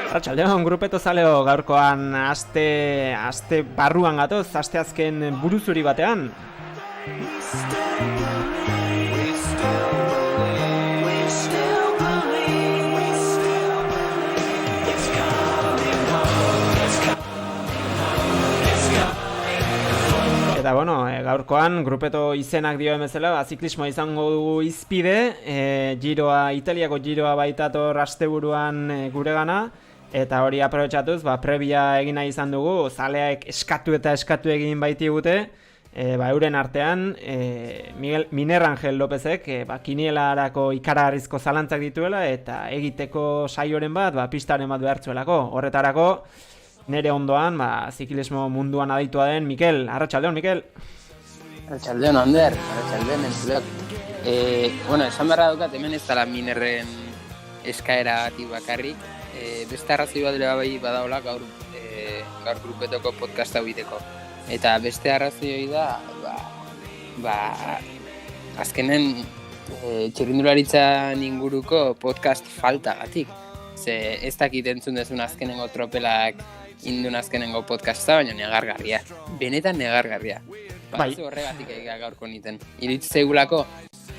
Arratsaldeon, grupeto zaleo gaurkoan aste barruan gatoz, asteazken buruzuri batean. Eta bueno, gaurkoan grupeto izenak dio bezala, ziklismoa izango dugu izpide, Italiako giroa baitator asteburuan guregana. Eta hori aprobetxatuz, prebia egin nahi izan dugu, zaleak eskatu egin baitigute, euren artean, Miner Angel Lopezek, kinielarako ikaragarrizko zalantzak dituela, eta egiteko saioren bat, pistaren bat behartzuelako. Horretarako, nere ondoan, ziklismo munduan aditua den, Mikel. Arratsaldeon, Mikel. Arratsaldeon, Ander. Arratsaldeon, entzuleak. Bueno, esan beharra daukat, hemen ez dela Minerren eskaera bakarrik. Beste arrazoi bat ere bai badaola gaur grupetoko podcasta egiteko. Eta beste arrazoi da, azkenen txirrindularitzan inguruko podcast faltagatik. Ze ez dakit entzun dezun azkenengo tropelak indun azkenengo podcasta, baina negargarria. Benetan negargarria. Batzu horregatik egitea gaurko niten. Iritz zeigulako,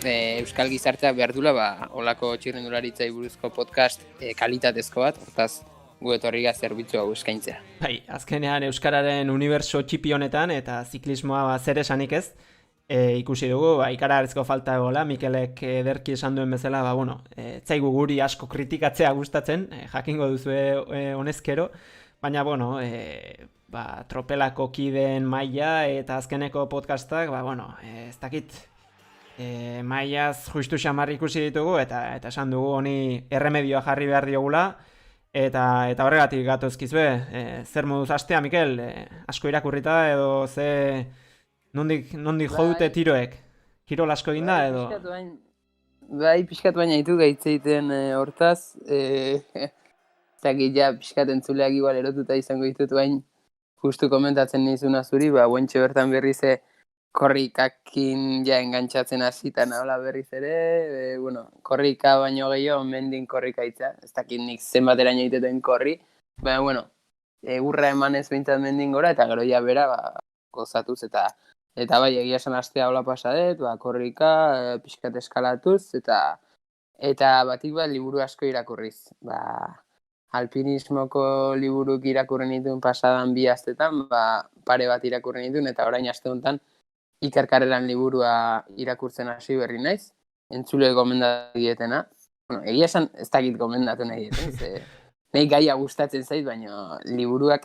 Euskal gizarteak behar dula, olako txirrindularitzai buruzko podcast kalitatezko bat, hortaz gu etorriga zerbitzu hau eskaintzea. Azkenean Euskararen uniberso txipi honetan eta ziklismoa zer esanik ez, ikusi dugu, ikaragarrizko falta egola, Mikelek ederki esan duen bezala, zaigu guri asko kritikatzea gustatzen, jakingo duzue honezkero, baina tropelako kideen maila eta azkeneko podcastak, ez dakit, mailaz justu xamar ikusi ditugu eta esan dugu honi erremedioa jarri behar diogula eta horregatik gatozkizue. Zer moduz astea, Mikel? Asko irakurrita edo nondik jo dute tiroek? Kirol asko eginda edo? Pixkat baina ditu gaitzeiten hortaz, ja pixkat entzuleak igual erotuta izango ditut bain justu komentatzen nizuna zuri, guentxe bertan berriz korrikakin ja engantzatzen hasitan hola berriz ere, korrika baino gehiago mendin korrika itza, ez dakit nik zenbateraino egiteten korri, baina, egurra emanez behintzat mendin gora, eta gero ja bera, gozatuz, eta bai, egia esan astea hola pasadet, korrika, pixkat eskalatuz, eta batik liburu asko irakurriz, alpinismoko liburuk irakurren dituen pasadan 2 astetan, pare bat irakurren dituen, eta orain aste honetan, Ikerkarreran liburua irakurtzen hasi berri naiz, entzule gomendatu dietena. Egia esan ez dakit gomendatu nahi dieten, nahi gaia gustatzen zait, baina liburuak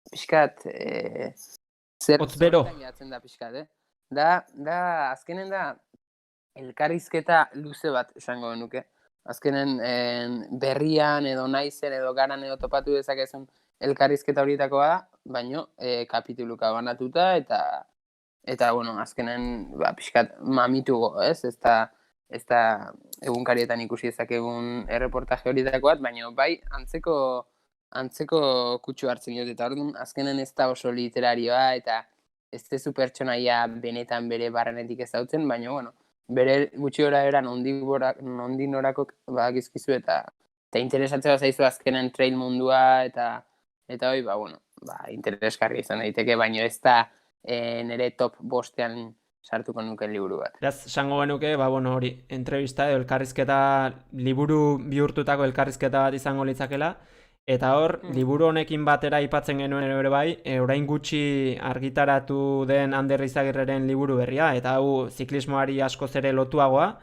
pixkat zer jatzen da pixkat, Da, azkenen da, elkarrizketa luze bat esango genuke. Azkenen berrian edo naizen edo garan edo topatu dezakezun elkarrizketa horietakoa da, baina kapituluka banatuta eta azkenen pixkat mamitugo, ez? Ez da egunkarietan ikusi ezakegun erreportaje horietako bat, baina bai antzeko kutsu hartzen dut, eta orduan azkenen ez da oso literarioa, eta ez dezu pertsonaia benetan bere barrenetik ezautzen, baina bere gutxi gora era nondi norako gizkizu, eta interesatzea zaizu azkenen trail mundua, eta hoi, interesgarri izan daiteke, baina ez da nire top 5ean sartuko nuke liburu bat. Beraz, esango genuke, hori, entrevista edo elkarrizketa, liburu bihurtutako elkarrizketa bat izango litzakela, eta hor, liburu honekin batera aipatzen genuen ere bai, orain gutxi argitaratu den Ander Izagirreren liburu berria, eta hau ziklismoari askoz ere lotuagoa,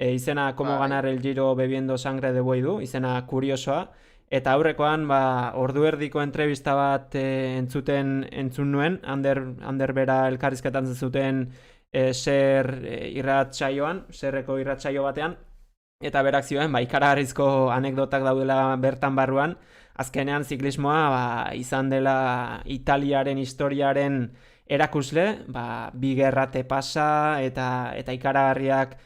izena Como ganar el Giro bebiendo sangre de buey du, izena kuriosoa, eta aurrekoan, ordu erdiko entrevista bat entzun nuen, Ander bera elkarrizketan zuten zer irratsaioan, zerreko irratsaio batean, eta berak zioen, ikaragarrizko anekdotak daudela bertan barruan, azkenean ziklismoa izan dela Italiaren historiaren erakusle, 2 gerrate pasa eta ikaragarriak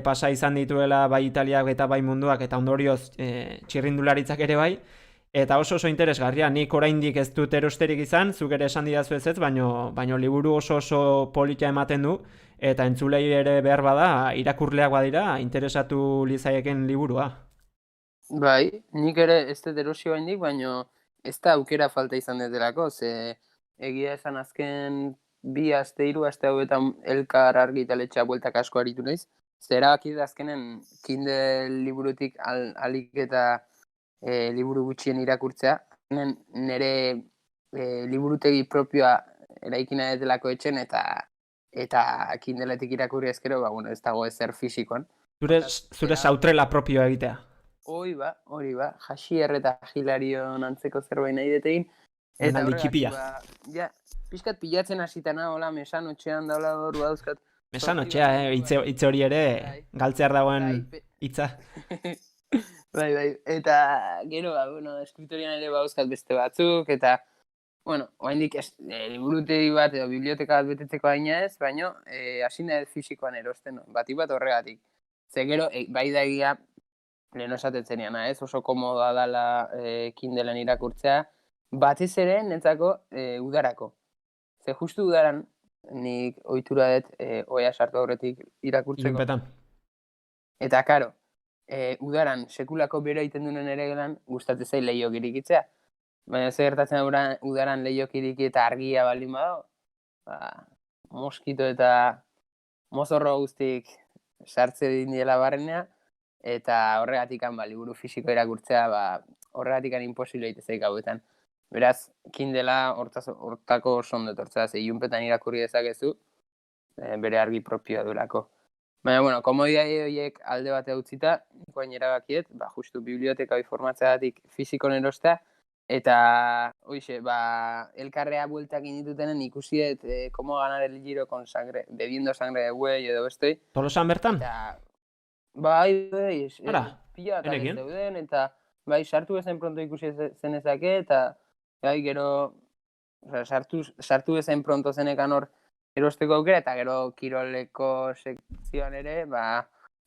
pasa izan dituela bai Italiak eta bai munduak, eta ondorioz txirrindularitzak ere bai, eta oso interesgarria. Nik oraindik ez dut erosterik izan, zuk ere esan didazu ez, baino liburu oso polita ematen du, eta entzulei ere behar bada, irakurleak badira, interesatu lizaieken liburua. Bai, nik ere ez dut erosi oraindik, baina ez da aukera falta izan detelako, ze egia esan azken 2 aste, 3 aste hauetan Elkar argitaletxea bueltak asko aritu naiz. Ze erabaki dut azkenen Kindle liburutik alik eta liburu gutxien irakurtzea. Nire liburutegi propioa eraikina delako etxen eta Kindleetik irakurri ezkero, ez dago ezer fisikoan. Zure sautrela propioa egitea. Hori ba, Hasier eta Hilarion antzeko zerbait nahi detegin. Eta horregatik, ja, pixkat pilatzen hasitana, hola, mesanotxean daula doru dauzkat. Mesanotxea, hitz hori ere, galtzear dagoen hitza. Bai, eta gero, eskriptorian ere bauzkat beste batzuk, eta, oraindik liburutegi bat edo biblioteka bat betetzeko haina ez, baina hasi nahi fisikoan erosten, batik bat horregatik. Ze gero, bai da egia, lehen esatetzenean, ez? Oso komoda dala Kindlen irakurtzea, batez ere netzako udarako. Ze justu udaran, nik ohitura dut oia sartu aurretik irakurtzeko. Ilunpetan. Eta, karo, udaran sekulako bero egiten duen ere gelan, gustatzen zain lehiok irikitzea. Baina ze gertatzen udaran lehiok iriki eta argia baldin badago, moskito eta mozorro guztik sartze dindiela barrenea, eta horregatik liburu fisiko irakurtzea, horregatik imposible egitezaik hauetan. Beraz, Kindlea hortako oso ondo etortzea, ze ilunpetan irakurri dezakezu, bere argi propioa durako. Baina, komodidade horiek alde bate utzita, nikoain erabakiet, justu biblioteka hori formatzeagatik fisikon erostea, eta, hoxe, elkarrea bueltak inditutenen ikusiet, como ganar el giro con sangre, bebiendo sangre de buey edo bestoi. Tolosan bertan? Bai, pila eta ez zeuden, eta sartu bezain pronto ikusi zenezake, eta gero sartu bezain pronto zenekan hor erosteko aukera, eta gero kiroleko sekzioan ere,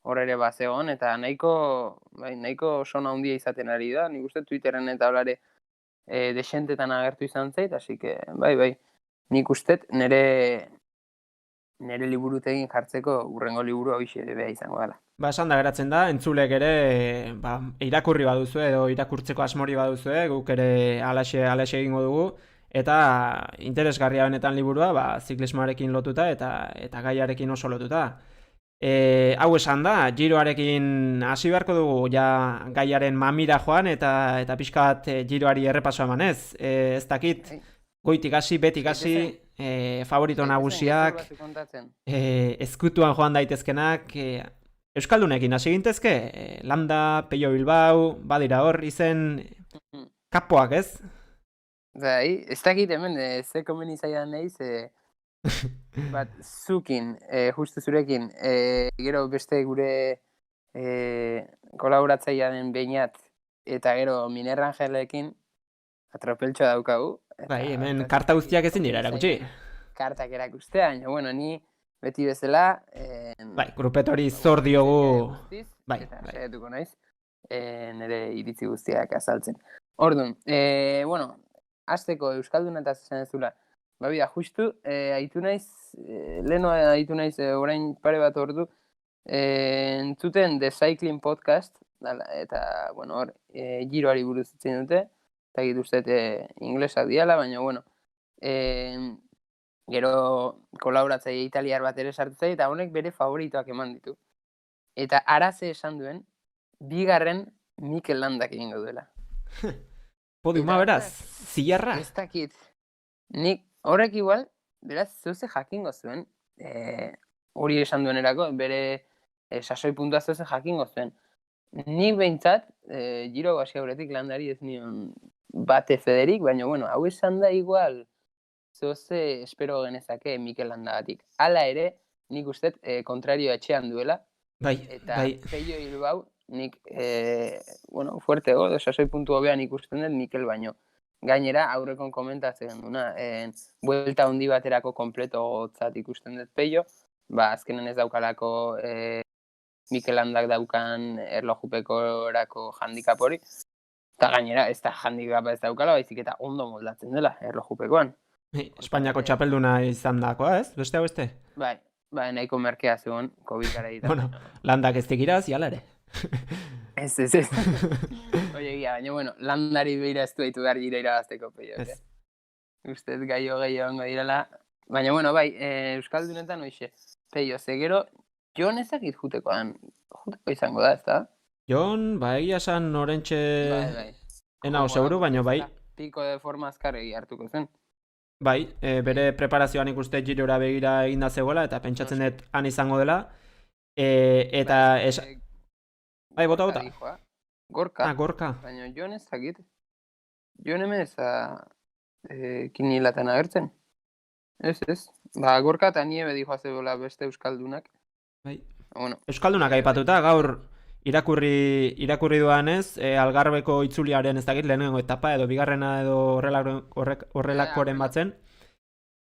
hor ere zegoen, eta nahiko sona handia izaten ari da, nik uste Twitteren eta holare desentetan agertu izan zait, así que, bai, nik uste nire liburutegin jartzeko urrengo liburu hoxe beha izango dela. Esan da geratzen da, entzulek ere irakurri baduzu edo irakurtzeko asmori baduzu, guk ere alaxe egingo dugu, eta interesgarria benetan liburua, ziklismoarekin lotuta eta gaiarekin oso lotuta. Hau esan da, giroarekin hasi beharko dugu ja gaiaren mamira joan eta pixka bat giroari errepaso emanez. Ez dakit, goitik hasi, betik hasi, favorito nagusiak, ezkutuan joan daitezkenak, Euskaldunekin hasi gintezke, Landa, Pello Bilbao, badira hor, izen kapoak, ez? Bai, ez dakit hemen, ze komeni zaidan nahiz, zukin, justu zurekin, gero beste gure kolaboratzaia den Beñat, eta gero Miner Angelekin atropeltxoa daukagu. Bai, hemen karta guztiak ezin dira erakutsi. Kartak erakustea, baina, ni beti bezala... grupetori zor diogu... Eta saiatuko naiz, nire iritzi guztiak azaltzen. Orduan, hasteko Euskalduna eta zen ez dula. Justu, haitu naiz, leheno haitu naiz, orain pare bat ordu, entzuten The Cycling Podcast, eta, hor, giroari buruz itzen dute, eta gitu uste inglesak diala, baina, gero kolaboratzaile italiar bat ere sartu zaio, eta honek bere favoritoak eman ditu. Eta araze esan duen, 2. Mikel Landak egingo duela. Podiuma beraz, zilarra. Ez dakit. Nik horrek igual, beraz, zeuze jakingo zuen, hori esan duenerako, bere sasoi puntua zeuze jakingo zuen. Nik behintzat, giro hasi aurretik Landari ez nion bate federik, baina, hau esan da igual, zoze espero genezake Mikel Landagatik. Hala ere, nik uste kontrario etxean duela. Eta Pello Bilbao, nik, fuerte sasoi puntu hobean ikusten dut Mikel baino. Gainera, aurrekon komentatzen duna, buelta handi baterako kompleto gotzat ikusten dut Pello, azkenen ez daukalako Mikel Landak daukan erlojupeko erako handikap hori. Eta gainera, ez da handikapa ez daukala, baizik eta ondo moldatzen dela erlojupekoan. Espainiako txapelduna izan dakoa, ez? Beste hau beste? Bai, nahiko merkea zegoen, COVID gara ditan. Landak ez tegiraz, jala ere. Ez. Oie, egia, baina, bueno, landari behira ez duaitu behar gira irabazteko Peio. Ez. Ustez gehiago direla. Baina, bueno, bai, Euskaldunetan hoxe. Peio, zegero, Jon ezakit juteko izango da, ez da? Jon, ba, egia esan orentxe Bai. enau seguru, baina bai. Piko de forma azkarregi hartuko zen. Bai, bere preparazioan ikuste Girora begira eginda zegoela, eta pentsatzen dut han izango dela. Eta bai, bota. Gorka. Gorka. Baina Jon ezakit. Jon hemen kinielatan agertzen. Ez. Ba, Gorka eta niebe dijoa zebola beste euskaldunak. Bai. Bueno. Euskaldunak aipatuta, gaur irakurri duanez, Algarbeko itzuliaren ez dakit lehenengo etapa edo bigarrena edo horrelakoren batzen.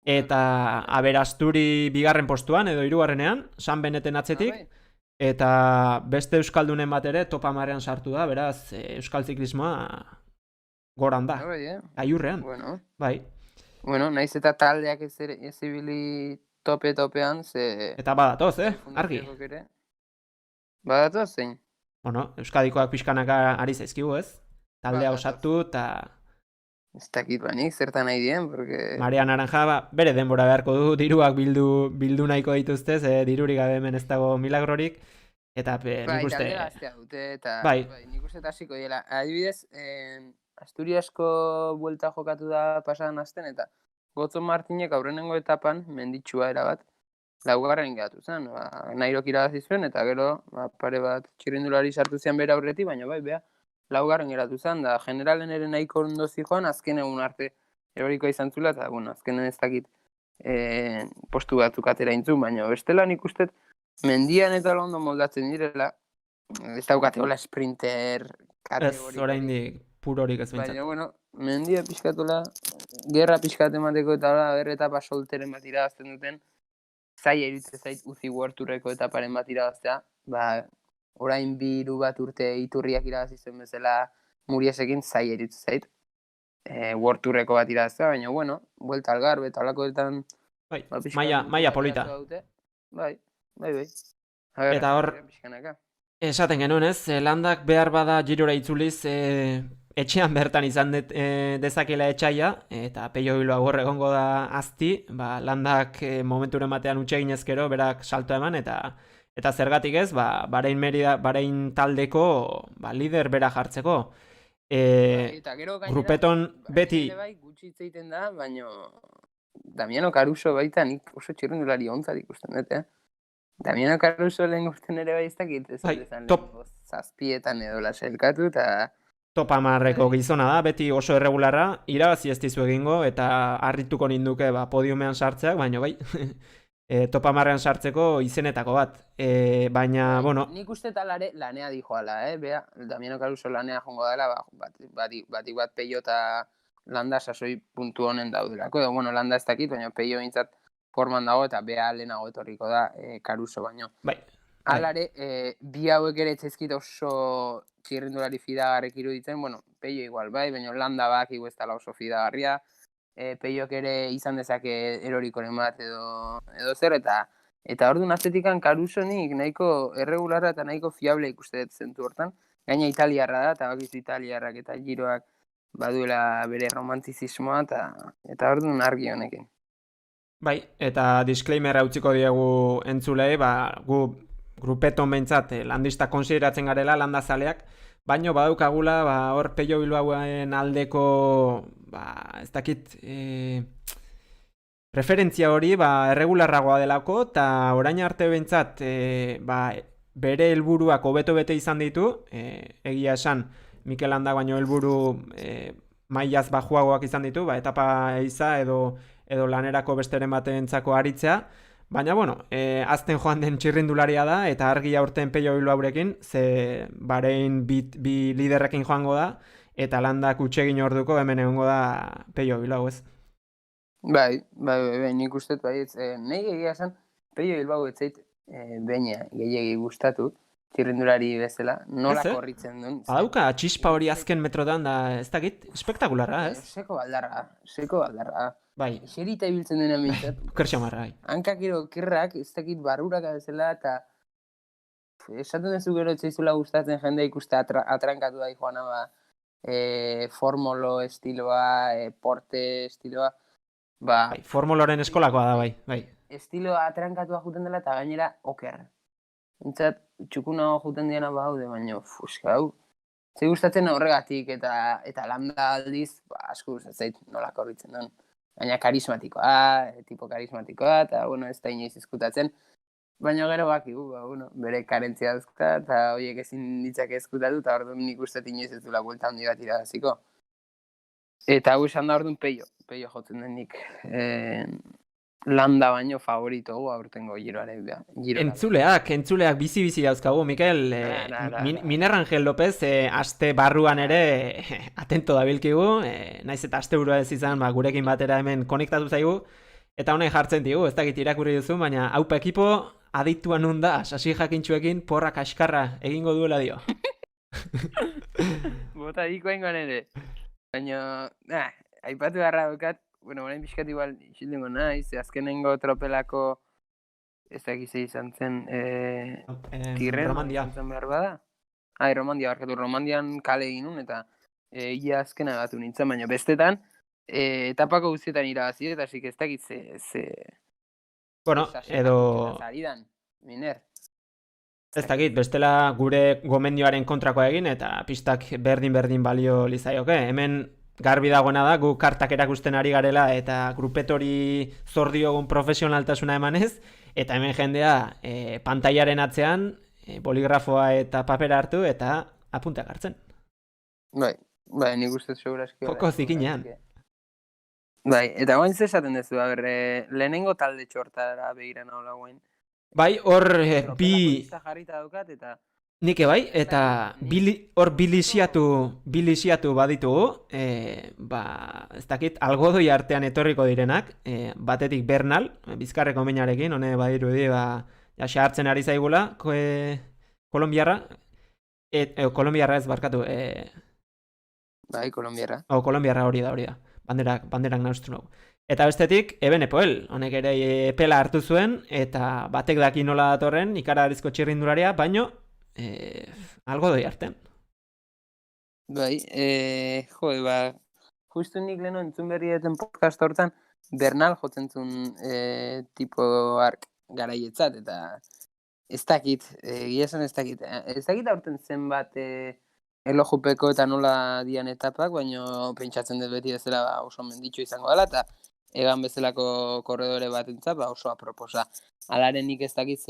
Eta aberasturi bigarren postuan edo hirugarrenean, San Beneten atzetik. Eta beste euskaldunen bat ere topamarean sartu da, beraz, euskal ziklismoa goran da. Aiurrean. Bueno. Bai. Bueno, naiz eta taldeak ez ibili topean, ze... Eta badatoz, argi. Badatoz, zein? Bueno, Euskadikoak pixkanaka ari zaizkigu, ez? Taldea osatu eta... Ez dakit banik, zertan nahi dien, porque... Maria Naranja, bere denbora beharko du, diruak bildu nahiko dituztez, dirurik gabe hemen ez dago milagrorik. Eta nik uste... Bai, talde gaztea dute, eta... Bai. Nik uste hasiko diela. Adibidez, Asturiasko buelta jokatu da pasadan azten, eta Gotzon Martinek aurrenengo etapan menditsua erabat, laugarren geratu zen, Nairok irabazi zuen, eta gero pare bat txirrindulari sartu zian bera aurretik, baina bai, laugarren geratu zen, da generalen ere nahiko ondo zijoan, azken egun arte eroriko izan zula, eta bueno, azkenen ez dakit postu batzuk atera intzun, baina bestela nik uste mendian eta ondo moldatzen direla, ez daukate hola sprinter kategorik. Ez, oraindik purorik ez bintzat. Baina, bueno, mendia pixkatola, gerra pixkat emateko eta berre etapa solteren bat irabazten duten, zai eritzen zait Uzi Worldtourreko etaparen bat irabaztea, orain 2 bat urte iturriak irabazi zen bezala Muriesekin zai eritzen zait. Worldtourreko bat irabaztea, baina, bueno, Vuelta Algarve eta holakoetan... Bai, maia polita. Bai. Eta hor, esaten genuen ez, landak behar bada Girora itzuliz, etxean bertan izan dezakela etxaia, eta Peio Bilbao hor egongo da azti, landak momenturen batean utxegin ezkero, berak salto eman, eta zergatik ez, Bahrein taldeko lider bera jartzeko. Grupeton beti... Gutxi itzeiten da, baina Damiano Caruso baita nik oso txirrindulari ontzat ikusten dut, Damiano Caruso lehen urten ere baiztakit, ez top 7etan edo laselkatu, eta... Top 10eko gizona da, beti oso erregularra, irabazi ez dizu egingo, eta harrituko ninduke podiumean sartzeak, baina bai, top 10ean sartzeko izenetako bat. Baina, bueno... Nik uste talare lanea dijoala, bea, Damiano Caruso lanea jongo dela, batik bat Peio eta Landa sasoi puntu honen daudelako, edo, bueno, Landa ez dakit, baina Peio bintzat forman dago, eta bea lehenago etorriko da Caruso baino. Bai. Alare, bi hauek ere etzaizkit oso txirrindulari fidagarrek iruditzen, bueno, Peio igual bai, baina Landa baki ez dela oso fidagarria, Peiok ere izan dezake erorikoren bat edo zer, eta orduan atletikan Caruso nik nahiko erregularra eta nahiko fiable ikuste dut zentu hortan, gaina italiarra da, eta bakizu italiarrak eta giroak baduela bere romantizismoa, eta orduan argi honekin. Bai, eta disclaimer utziko diegu entzulei, gu grupeton behintzat landista konsideratzen garela, landazaleak, baino badaukagula hor Peio Bilbaoen aldeko ez dakit preferentzia hori erregularragoa delako, eta orain arte behintzat bere helburuak hobeto bete izan ditu, egia esan Mikel Landa baino helburu mailaz bajuagoak izan ditu, etapa eiza edo lanerako besteren batentzako aritzea, baina, bueno, azten joan den txirrindularia da, eta argi aurten Peio Bilbaorekin, ze Bahrein bi liderrekin joango da, eta Landak utxegin orduko hemen egongo da Peio Bilbao, ez? Bai, nik uste nahi egia esan, Peio Bilbao etzait baina gehiagi gustatu, txirrindulari bezala, nola korritzen duen. Badauka, txispa hori azken metrotan da, ez dakit, espektakularra, ez? Seko baldarra. Bai. Eserita ibiltzen dena mintzat. Kerxamarra, bai. Hankak kirrak, ez dakit barrurak bezala, eta esaten duzu gero etzaizula gustatzen jende ikuste atrankatu da joana ba, formolo estiloa, porte estiloa, ba, Bai, formoloren eskolakoa da, bai. estiloa atrankatua juten dela eta gainera oker. Entzat, txukunago juten diana baude, baina, fuska, hau, ze gustatzen horregatik eta landa aldiz, ba, asko gustatzen nolako horritzen duen. Baina karismatikoa, tipo karismatikoa, eta, bueno, ez da inoiz izkutatzen. Baina gero bakigu, ba, bueno, bere karentzia duzka, eta horiek ezin ditzak ezkutatu, eta orduan nik uste inoiz ez duela buelta handi bat iragaziko. Eta hau esan da orduan peio jotzen den nik. Landa baino favorito gu aurtengo giroaren. Entzuleak bizi dauzkagu, Mikel. Miner Angel López, aste barruan ere atento dabilkigu, naiz eta aste burua ez izan, ba, gurekin batera hemen konektatu zaigu, eta honek jartzen digu, ez dakit irakurri duzu, baina haupa ekipo adituan nun da, sasi jakintxuekin porra kaskarra egingo duela dio. Bota dikoengoan ere. Baina, aipatu beharra dukat, bueno, orain pixkat igual isildengo naiz, azkenengo tropelako ez dakiz izan zen Tirreno Romandia. izan zen behar bada. Romandia, barkatu, Romandian kale egin nun, eta ia azkena gatu nintzen, baina bestetan, etapako guztietan irabazi, eta zik ez dakit ze... Bueno, edo... Zaridan, Miner. Ez dakit, bestela gure gomendioaren kontrakoa egin, eta pistak berdin balio lizaioke. Hemen garbi dagoena da, gu kartak erakusten ari garela, eta grupetori zor diogun profesionaltasuna emanez, eta hemen jendea pantailaren atzean, boligrafoa eta papera hartu, eta apunteak hartzen. Bai, nik uste segurazki. Joko zikinean. Bai, eta guain zesaten dezu, lehenengo talde txortara begira nahola guain. Bai, hor bi... jarrita daukat, eta... Nike bai, eta hor biliziatu baditugu, ba, ez dakit, algodoi artean etorriko direnak, batetik Bernal, Bizkarreko meinarekin, hone badirudi, ba, ja hartzen ari zaigula, kolombiarra, kolombiarra ez barkatu, bai, kolombiarra. Kolombiarra hori da, banderak nahustu nahu. Eta bestetik, Eben Epoel, honek ere epela hartu zuen, eta batek daki nola datorren, ikararizko txirrindularia, baino, algodoi artean. Bai, justu nik leheno entzun berri deten podcast hortan, Bernal jotzen zuen tipo ark garaietzat, eta ez dakit, ez dakit aurten zenbat elojupeko eta nola dian etapak, baino pentsatzen dut beti bezala oso menditxo izango dela, eta egan bezalako korredore bat entzat, oso aproposa. Alaren nik ez dakit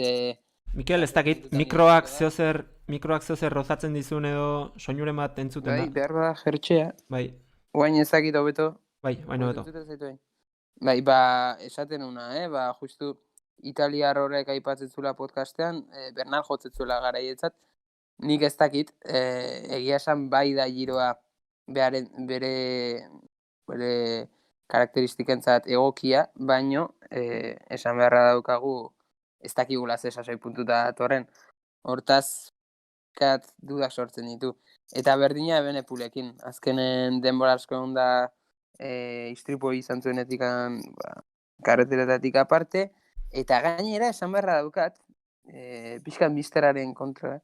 Mikel, ez dakit, mikroak zeozer rozatzen dizun edo soinuren bat entzuten da. Bai, behar da jertxea. Bai. Oain ez dakit hobeto. Bai, baino hobeto. Bai, esaten una, justu italiar horrek aipatzezula podcastean, Bernal jotzezula garaietzat, nik ez dakit, egia esan bai da giroa bere karakteristikentzat egokia, baino esan beharra daukagu ez dakigula ze sasoi puntuta datorren. Hortaz, dudak sortzen ditu. Eta berdina Eben Epulekin. Azkenen denbora asko egon da istripo izan zuenetik karreteretatik aparte, eta gainera esan beharra daukat, pixkat misteraren kontra,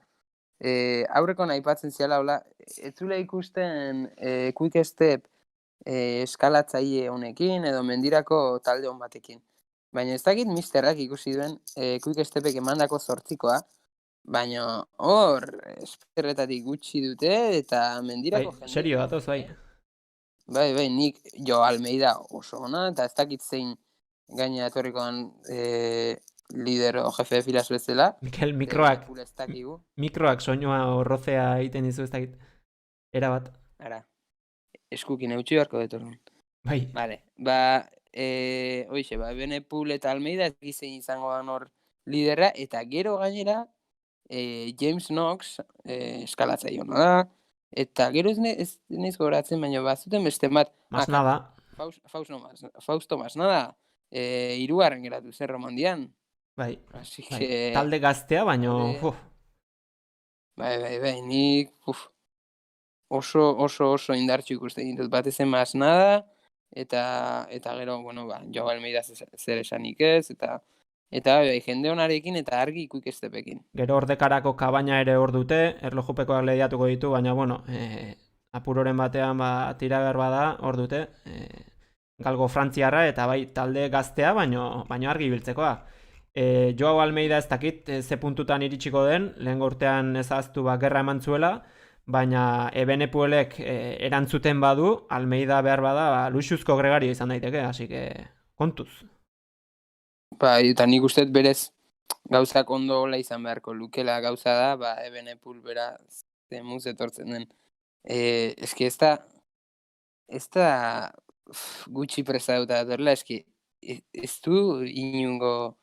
aurreko aipatzen ziala, hola, ez zule ikusten quick step eskalatzaile honekin edo mendirako talde hon batekin. Baina ez dakit misterrak ikusi duen quick stepek emandako 8koa, baina hor esperretatik gutxi dute eta mendirako jende. Serio datoz, bai. Bai, nik Jo Almeida oso ona, eta ez dakit zein gaina etorrikoan lider o jefe de filas bezala. Mikel, mikroak soinua horrozea egiten dizu ez dakit. Era bat. Ara, eskukin eutxi beharko detorren. Bai. Vale, Eben Epul eta Almeida ez gizein izango dan hor lidera, eta gero gainera James Knox eskalatzaile hona da, eta gero ez naiz gogoratzen, baina bazuten beste bat. Masnada. Fausto Masnada, hirugarren geratu zer Romandian. Bai. Talde gaztea, baina... Bai, nik oso indartxu ikusten ditut. Batezen Masnada, eta gero, Jo Almeida zer esanik ez, eta eta jende onarekin eta argi ikuikestepekin. Gero ordekarako kabaina ere hor dute, erlojupekoak lehiatuko ditu, baina bueno, apuroren batean tira behar bada hor dute, galgo frantziarra eta bai talde gaztea, baino argi biltzekoa. Joao Almeida ez dakit ze puntutan iritsiko den, lehen urtean ezaztu gerra eman zuela, baina Ebenepoelek erantzuten badu, Almeida behar bada luxuzko gregario izan daiteke, hasi que kontuz. Eta nik uste berez gauzak ondo hola izan beharko lukela gauza da, Ebenepul bera zemuz etortzen den. Eski ez da gutxi presa dut atorla, eski ez du inungo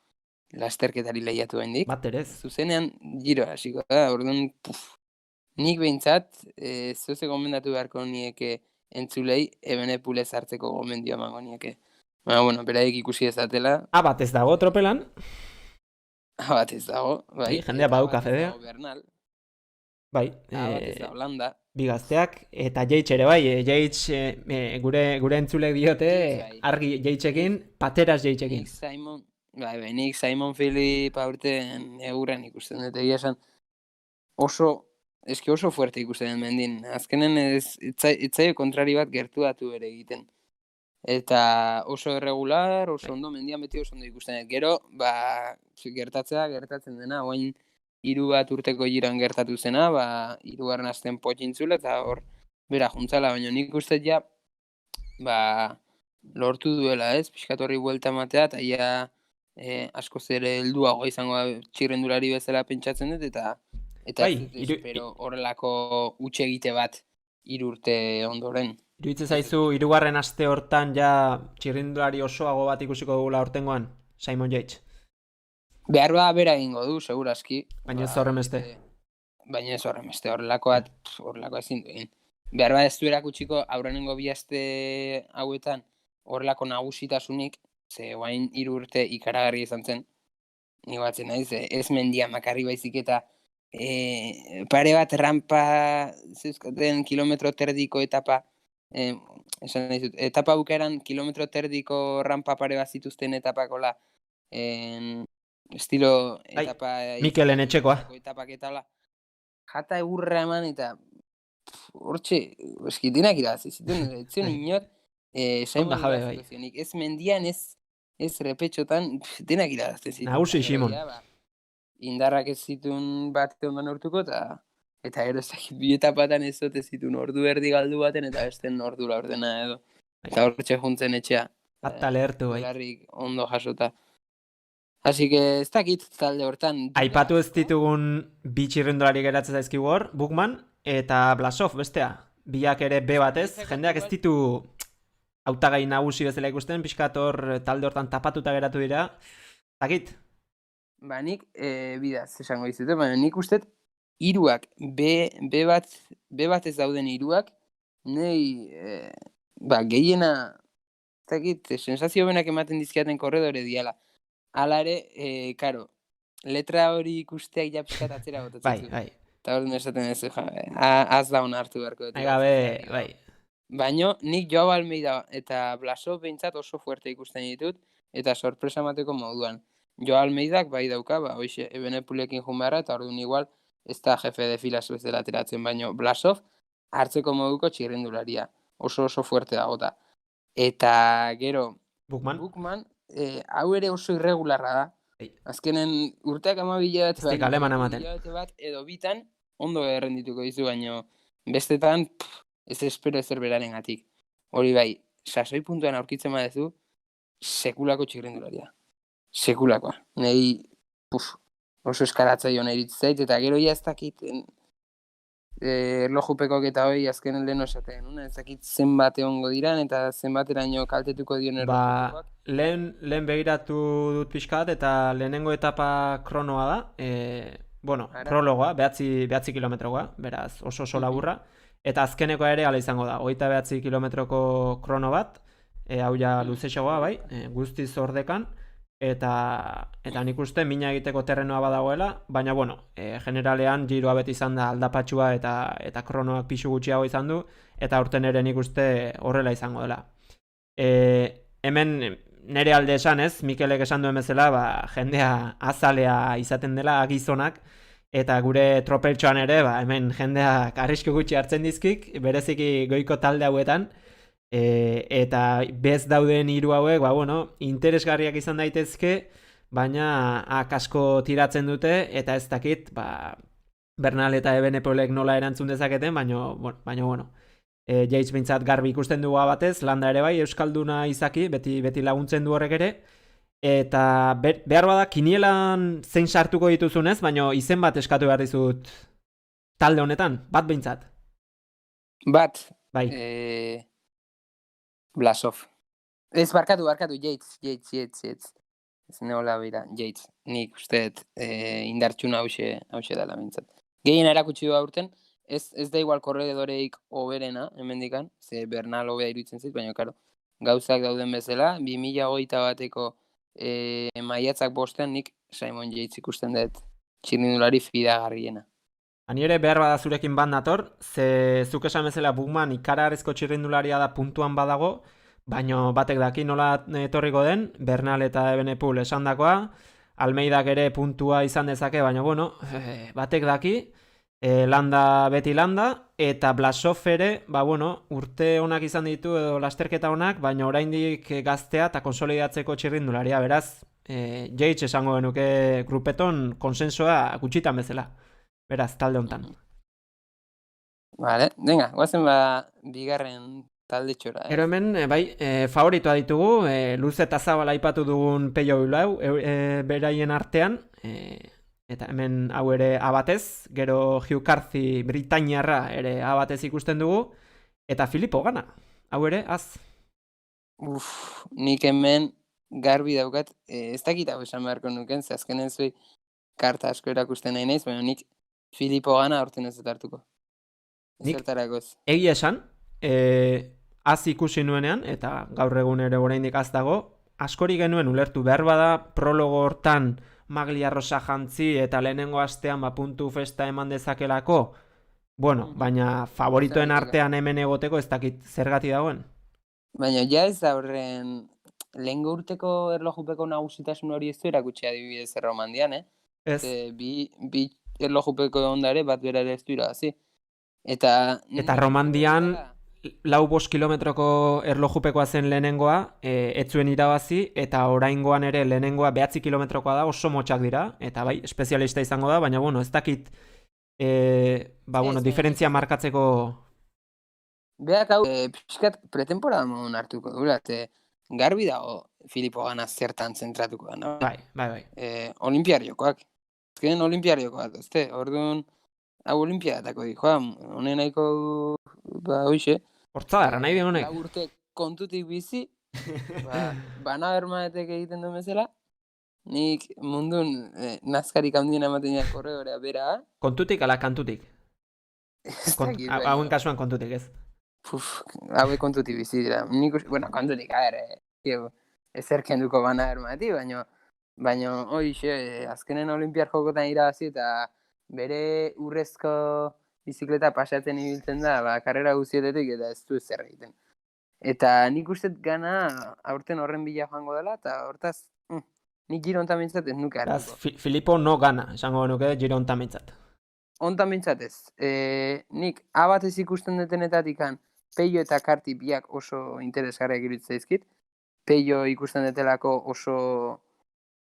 lasterketari lehiatu hendik. Baterez. Zuzenean giro hasiko da, orduan nik behintzat zoze gomendatu beharko nieke entzulei Ebenepulez hartzeko gomendio emango nieke. Baina, bueno, beraik ikusi ezatela. Bat ez dago tropelan? Bat ez dago, bai. Jendea badu kafedea. Bernal. Bai. Bat ez da Holanda. Bi gazteak, eta Jaitx ere bai, Jaitx gure entzulek diote, argi Jaitxekin, pateraz Jaitxekin. Nik Simon Philip aurten egurren ikusten dut, egia esan oso fuerte ikusten den mendin. Azkenen itzaio kontrari bat gertuatu ere egiten. Eta oso irregular, oso ondo, mendian beti oso ondo ikusten dut. Gero, gertatzen dena, oain 3 bat urteko giran gertatu zena, 3. azten potxintzula, eta hor, bera juntzala, baina nik uste ja, lortu duela, ez? Piskatorri buelta matea, eta ja, askoz ere helduago izango txirrendulari bezala pentsatzen dut, eta espero horrelako utxegite bat 3 urte ondoren. Iruditzen zaizu, 3. aste hortan ja txirrindulari osoago bat ikusiko dugula hortengoan, Simon Yates? Behar bera egingo du, segurazki. Baina ez horremeste. Baina ez horremeste, horrelako ezin du egin. Behar ez du erakutsiko aurrenengo 2 aste hauetan horrelako nagusitasunik, ze guain 3 urte ikaragarri izan zen, ni batzen naiz, ez mendia makarri baizik eta pare bat rampa zeuzkaten kilometro terdiko etapa, esan nahi zut, etapa bukaeran kilometro terdiko rampa pare bat zituzten etapakola, estilo etapa... Mikelen etxekoa. Etapak eta hola, jata egurra eman eta hortxe, eskitinak irazi zituen, etzion inor, Simon irazi, ez mendian, ez repetxotan, denak irazten zituen. Nagusi, Simon. Indarrak ez zituen bat ondan hortuko, eta gero ez dakit 2 etapatan ez zote zituen ordu erdi galdu baten, eta besten ordu laurdena edo. Eta hortxe juntzen etxea. Bata lehertu, bai. Belarrik ondo jasota. Así que ez dakit talde hortan. Aipatu ez ditugun 2 txirrindulari geratzen zaizkigu hor, Bukman eta Blasov bestea. Biak ere B batez, jendeak ez ditu hautagai nagusi bezala ikusten, pixkat hor talde hortan tapatuta geratu dira. Zakit? Nik bidaz esango dizute, baina nik ustet 3ak, B bat ez dauden 3ak, nahi gehiena, zakit, sensazio benak ematen dizkiaten korredore diala. Hala ere, karo, letra hori ikusteak ja pixkat atzera botatzen. Bai. Eta hori esaten ez, az da hona hartu beharko. Bai. Baina nik Joao Almeida eta Blasov behintzat oso fuerte ikusten ditut, eta sorpresa emateko moduan. Joao Almeidak bai dauka, hoxe Ebenepulekin jun beharra, eta orduan igual ez da jefe de filas bezala ateratzen, baina Blasov hartzeko moduko txirrindularia. Oso fuerte dagota. Eta gero, Bukman hau ere oso irregularra da. Azkenen urteak 12 bat edo bitan ondo errendituko dizu, baino bestetan ez espero ezer beraren gatik. Hori bai, sasoi puntuan aurkitzen badezu, sekulako txirrindularia. Sekulakoa. Nei oso eskaratzaio nahi zait, eta gero ja ez dakit erlojupekok eta hori azkenen lehen osaten. Ez dakit zenbat egongo diran eta zenbateraino kaltetuko dion erlojupekok. Lehen begiratu dut pixkat eta lehenengo etapa kronoa da. Prologoa, 9 kilometroa, beraz oso laburra. Eta azkenekoa ere ala izango da, 29 kilometroko krono bat, hau ja luzexagoa bai, guztiz ordekan, eta nik uste mina egiteko terrenoa badagoela, baina generalean giroa beti izan da aldapatxua eta kronoak pixu gutxiago izan du, eta aurten ere nik uste horrela izango dela. Hemen nere alde esan ez, Mikelek esan duen bezala, ba, jendea azalea izaten dela agizonak, eta gure tropeltxoan ere, ba, hemen jendeak arrisku gutxi hartzen dizkik, bereziki goiko talde hauetan, eta bez dauden hiru hauek, ba, bueno, interesgarriak izan daitezke, baina asko tiratzen dute, eta ez dakit, ba, Bernal eta Ebenepolek nola erantzun dezaketen, baina, bueno, Yates bintzat garbi ikusten dugu batez, Landa ere bai, Euskalduna izaki, beti laguntzen du horrek ere, eta behar bada, kinielan zein sartuko dituzunez, baina izen bat eskatu behar dizut talde honetan, bat bintzat. Bat, Bai. Blasov. Ez, barkatu, Yates. Ez neola bera, Yates. Nik usteet indartxuna hause dela bintzat. Gehien erakutsi du aurten, ez da igual korredoreik oberena, hemendikan, ze Bernal hobea iruditzen zait, baina karo, gauzak dauden bezala, 2021eko maiatzak bostean nik Simon Yates ikusten dut txirrindulari fidagarriena. Ani ere behar bada zurekin bat nator, ze zuk esan bezala Bugman ikaragarrizko txirrindularia da puntuan badago, baino batek daki nola etorriko den, Bernal eta Ebenepul esandakoa, Almeidak ere puntua izan dezake, baina bueno, batek daki, Landa beti Landa, eta Blasov ere, ba bueno, urte onak izan ditu edo lasterketa onak, baina oraindik gaztea eta konsolidatzeko txirrindularia, beraz, Yates esango genuke grupeton konsensoa gutxitan bezala. Beraz, talde hontan. Vale, venga, guazen ba bigarren talde txora. Ero hemen, bai, favoritoa ditugu, luze eta zabala aipatu dugun Peio Bilbao, beraien artean, eta hemen hau ere abatez, gero Hugh Carthy Britainiarra ere abatez ikusten dugu, eta Filippo Gana, hau ere, az? Nik hemen garbi daukat, ez dakit hau esan beharko nuken, ze azkenen zui karta asko erakusten nahi naiz, baina nik Filippo Gana horten ez dut hartuko. Zertarakoz. Egia esan, az ikusi nuenean, eta gaur egun ere oraindik az dago, askori genuen ulertu behar bada prologo hortan Maglia Rosa jantzi eta lehenengo astean puntu festa eman dezakelako, bueno, baina favoritoen artean hemen egoteko ez dakit zergati dagoen. Baina ja ez da horren lehengo urteko erlojupeko nagusitasun hori ez du erakutsi adibidez Erromandian, Ez. Bi erlojupeko ondare bat bera ere ez du irabazi. Eta Romandian 4-5 kilometroko erlojupekoa zen lehenengoa, ez zuen irabazi, eta oraingoan ere lehenengoa 9 kilometrokoa da, oso motxak dira, eta bai, espezialista izango da, baina bueno, ez dakit, diferentzia markatzeko... Beak hau, pixkat pretemporada modun hartuko dura, garbi dago Filippo Gana zertan zentratuko da, no? Bai. Olimpiariokoak. Ezken olimpiariokoak, orduan... Hau olimpiadatako di, joan, honen nahiko, hoxe. Hortza darra, nahi honek. Urte kontutik bizi, bana bermaetek egiten duen bezala, nik mundun nazkarik handien ematen jak korredorea bera. Kontutik ala kantutik? Hauen kasuan kontutik, ez? Haue kontutik bizi dira. Kontutik, ezerken duko bana bermaetik, baina hoxe, azkenen olimpiar jokotan irabazi eta bere urrezko bizikleta pasatzen ibiltzen da, karrera guztietetik eta ez du zer egiten. Eta nik uste Gana aurten horren bila joango dela, eta hortaz, nik Giro hontan bintzat ez nuke hartuko. Filippo no Gana, esango nuke Giro hontan bintzat. Hontan bintzat ez. Nik abatez ikusten detenetatikan, Peio eta Carthy biak oso interesgarriak iruditzen zaizkit. Peio ikusten detelako oso...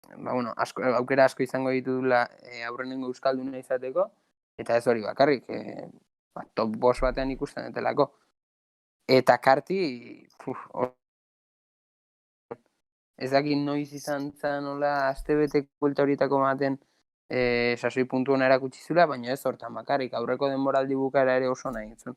aukera asko izango ditudula aurrenengo euskalduna izateko, eta ez hori bakarrik, top boss batean ikusten detelako. Eta Carthy, ez dakit noiz izan nola astebeteko buelta horietako maten sasoi puntu hona erakutsi zula, baina ez hortan bakarrik, aurreko denboraldi bukaera ere oso nahi itzun.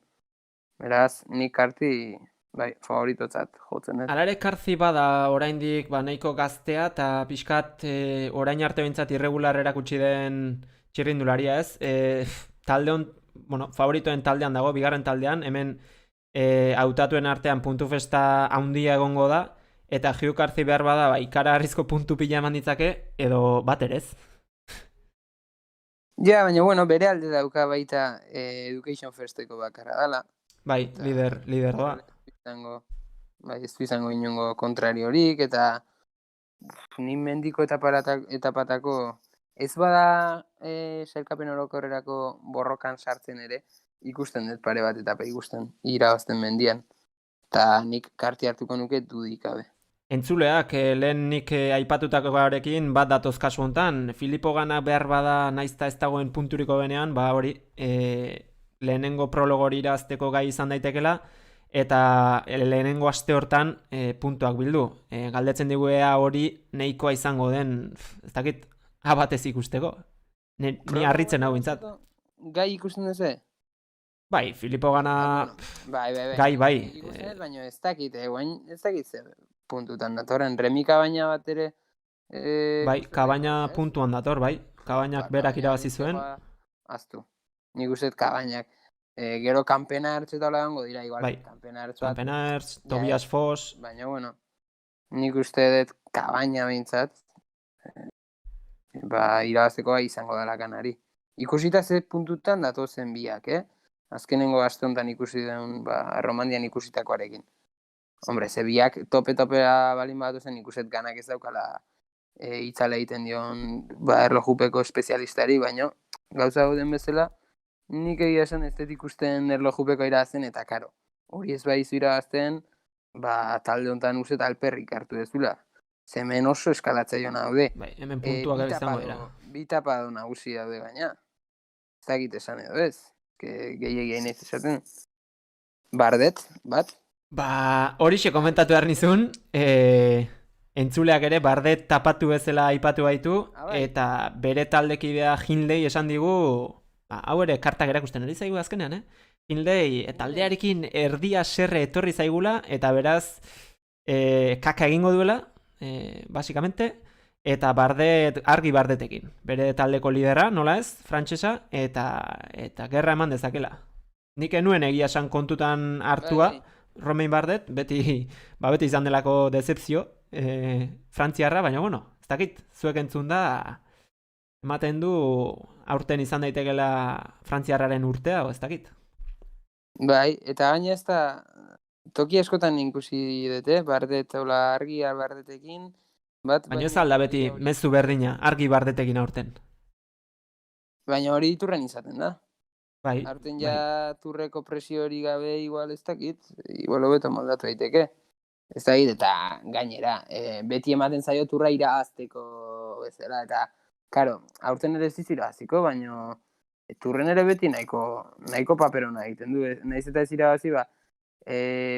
Beraz, nik Carthy... Bai, favoritotzat jotzen dut. Alare Carthy bada oraindik nahiko gaztea eta pixkat orain arte bintzat irregular erakutsi den txirrindularia ez. Favoritoen taldean dago, bigarren taldean, hemen hautatuen artean puntu festa handia egongo da, eta Hugh Carthy behar bada ikaragarrizko puntu pila eman ditzake, edo baterez. Ja, baina bere alde dauka baita Education Festeko bakarra dela. Bai, lider doa. bai, ez du izango inongo kontrariorik, eta ni mendiko etapatako ez bada sailkapen orokorrerako borrokan sartzen ere, ikusten dut pare bat etapa ikusten, irabazten mendian. Eta nik karti hartuko nuke dudik gabe. Entzuleak, lehen nik aipatutako garekin bat datoz kasu hontan, Filipo Gana behar bada naizta ez dagoen punturiko benean, ba hori, lehenengo prologori irazteko gai izan daitekela, eta lehenengo aste hortan puntuak bildu. Galdetzen digu ea hori nahikoa izango den, ez dakit, abatez ikusteko. Ni harritzen hau bintzat. Gai ikusten duzu? Bai, Filipo Gana... Bai. Bai. Ikusten dut, baina ez dakit zer puntutan datorren. Remika baina bat ere... Bai, Kabaina puntuan dator, bai. Kabainak berak irabazi zuen. Aztu. Nik uste Kabainak. Gero kanpena hartzu eta hola gango dira, igual. Bai, kanpena hartz, Tobias Foss... Baina, bueno, nik uste dut Kabaina behintzat, irabazteko izango dela Ganari. Ikusita ze puntutan datozen biak, Azkenengo aste honetan ikusi den, Romandian ikusitakoarekin. Hombre, ze biak tope-topea balin batu zen ikuset Ganak ez daukala itzale egiten dion erlojupeko espezialistari, baina gauza gauden bezala, nik egia esan ez dut ikusten erlojupeko irabazten, eta karo, hori ez baizu irabazten, talde honetan uset alperrik hartu dezula. Hemen oso eskalatzaio daude. Bai, hemen puntuak izango dira. Bi tapado nagusi daude gaina. Ez dakit esan edo ez. Gehiagia nahiz esaten. Bardet, bat? Horixe komentatu behar nizun, entzuleak ere Bardet tapatu bezala aipatu baitu, eta bere taldekidea Hindley esan digu, hau ere kartak erakusten ari zaigu azkenean, Hindley taldearekin erdia serre etorri zaigula, eta beraz kaka egingo duela, basikamente, eta argi Bardetekin. Bere taldeko lidera, nola ez, frantsesa, eta gerra eman dezakela. Nik enuen egia esan kontutan hartua, Romain Bardet, beti izan delako decepzio frantziarra, baina bueno, ez dakit, zuek entzun da, ematen du aurten izan daitekela frantziarraren urtea, ez dakit. Bai, eta gaina ez da, toki askotan ikusi dute, Bardet argi Bardetekin, baina ez alda beti mezu berdina, argi Bardetekin aurten. Baina hori iturren izaten da. Bai. Aurten turreko presio hori gabe igual ez dakit, igual hobeto moldatu daiteke. Ez dakit, eta gainera, beti ematen zaio turra irabazteko bezala, eta, karo, aurten ere ez irabaziko, baina turren ere beti nahiko paperona egiten du, nahiz eta ez irabazi,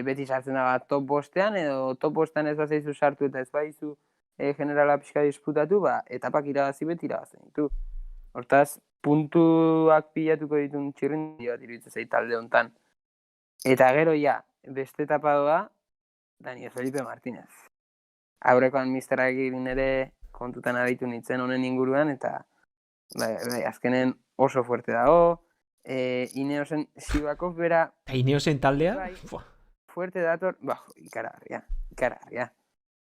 beti sartzen da top bostean, edo top bostean ez bazaizu sartu eta ez baizu generala pixka disputatu, etapak irabazi beti irabazten ditu. Hortaz, puntuak pilatuko ditun txirrindi bat iruditzen zait talde honetan. Eta gero beste etapa doa, Daniel Felipe Martínez. Aurrekoan misterrakin ere kontutan aditu nintzen honen inguruan, eta azkenen oso fuerte dago. Ineosen Sivakov bera... Ineosen taldea? Fuerte dator, ikaragarria.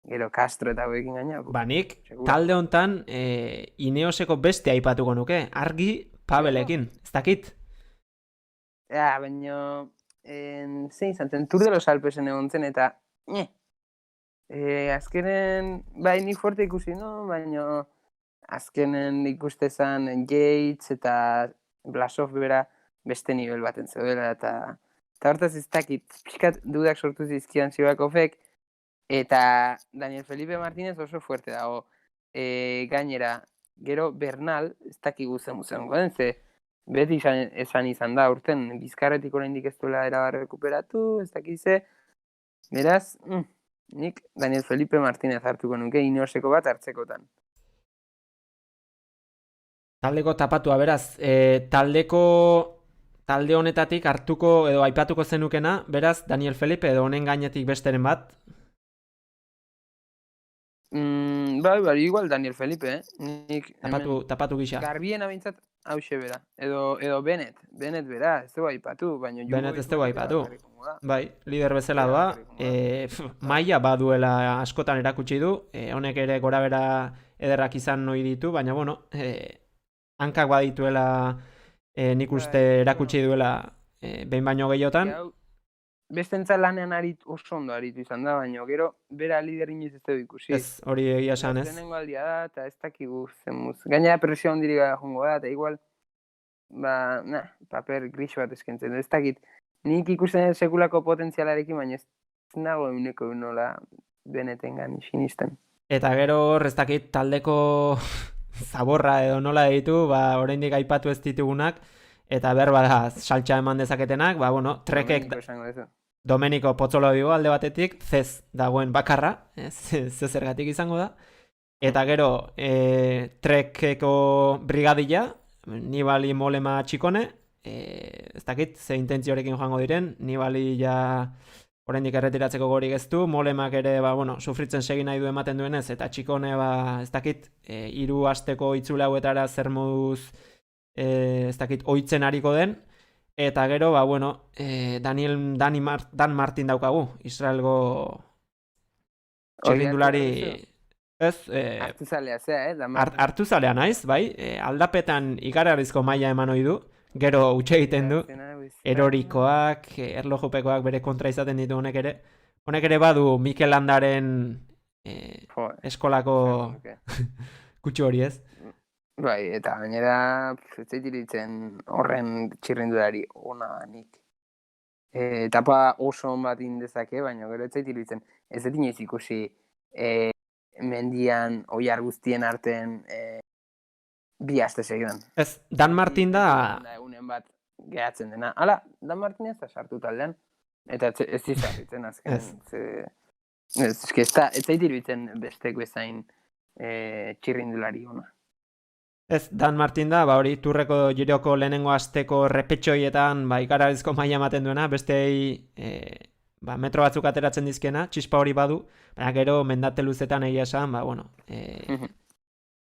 Gero Castro eta hauekin gaina. Nik talde honetan Ineoseko beste aipatuko nuke, argi Pabelekin, ez dakit? Baina zein izan zen, Tour de los Alpesen egon zen eta azkenen, nik fuerte ikusi, baina azkenen ikustezan Yates eta Blasov bera beste nivel baten zeudela, eta hortaz ez dakit, pixkat dudak sortu zizkian Sivakovek, eta Daniel Felipe Martínez oso fuerte dago. Gainera, gero Bernal, ez dakigu zengo den, ze beti esan izan da urten, Bizkarretik oraindik ez duela erabar rekuperatu, ez dakize. Beraz, nik Daniel Felipe Martínez hartuko nuke Ineoseko bat hartzekotan. Taldeko tapatua, beraz, talde honetatik hartuko edo aipatuko zenukena, beraz, Daniel Felipe edo honen gainetik besteren bat? Igual Daniel Felipe, Tapatu gisa. Garbiena bintzat hause bera, edo Bennett bera, ez dugu aipatu, baina... Bennett ez dugu aipatu, bai, lider bezala doa, maila baduela askotan erakutsi du, honek ere gora bera ederrak izan noi ditu, baina bueno, hankak badituela nik uste erakutsi duela behin baino gehiotan. bestentza lanean oso ondo aritu izan da, baina gero bera lider inoiz ez dugu ikusi. Ez, hori egia esan ez. Lehenengo aldia da, eta ez dakigu zemuz. Gainera presio handirik jongo da, eta igual, paper gris bat eskentzen. Ez dakit, nik ikusten sekulako potentzialarekin, baina ez nago euneko nola benetengan sinisten. Eta gero hor, ez dakit, taldeko zaborra edo nola ditu, oraindik aipatu ez ditugunak, eta bada saltxa eman dezaketenak, trekek... Domenico Pozzolo digo alde batetik, zez dagoen bakarra, zergatik izango da. Eta gero, trekeko brigadilla, Nibali, Molema, Txikone, ez dakit, ze intentziorekin joango diren, Nibali ja oraindik erretiratzeko gorik ez du, Molemak ere, sufritzen segin nahi du ematen duenez, eta Txikone, ez dakit, 3 asteko itzule hauetara zer moduz, ez dakit, ohitzen ariko den. Eta gero, Dan Martin daukagu, Israelgo txirrindulari... Hartuzalea zea, Hartuzalea naiz, bai, aldapetan ikararrizko maila eman ohi du, gero utxe egiten du, erorikoak, erlojupekoak bere kontra izaten ditu honek ere. Honek ere badu Mikel Landaren eskolako kutsu hori ez. Bai, eta gainera ez zaitiritzen horren txirrindulari ona nik. Etapa oso on bat indezake, baina gero ez zaitiritzen. Ez dut inoiz ikusi mendian, oiar guztien artean 2 aste segidan. Ez, Dan Martin da... Egunen bat gehatzen dena. Hala, Dan Martin ez da sartu taldean. Eta ez izarritzen azken. Ez zaitiritzen besteko ezain txirrindulari ona. Ez, Dan Martin da, hori Turreko Giroko lehenengo asteko repetxoietan ikararizko maila ematen duena, bestei metro batzuk ateratzen dizkena, txispa hori badu, baina gero mendate luzetan egia esan,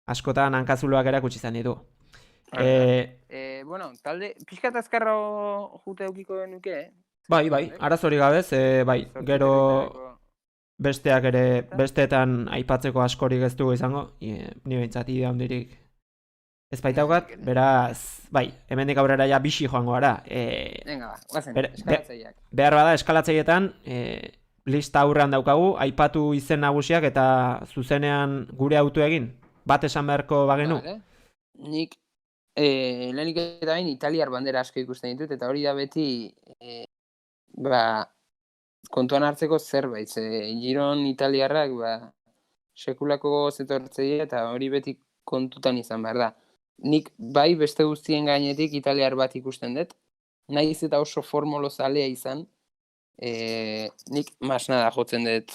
askotan hankazuloak erakutsi izan ditu. Talde, pixkat azkarro jute eukiko denuke, Bai, arazori gabez, gero besteak ere, besteetan aipatzeko askorik ez dugu izango, ni behintzat idea handirik ez baitaukat, beraz, hemendik aurrera ja bixi joango gara. Venga, guazen, eskalatzaileak. Behar bada, eskalatzaietan, lista aurrean daukagu, aipatu izen nagusiak eta zuzenean gure autu egin, bat esan beharko bagenu. Vale. Nik, lehenik eta bain, italiar bandera asko ikusten ditut, eta hori da beti, kontuan hartzeko zerbait, Giron italiarrak, sekulako zetortzei eta hori beti kontutan izan behar da. Nik bai beste guztien gainetik italiar bat ikusten dut, nahiz eta oso formolo zalea izan, nik Masnada jotzen dut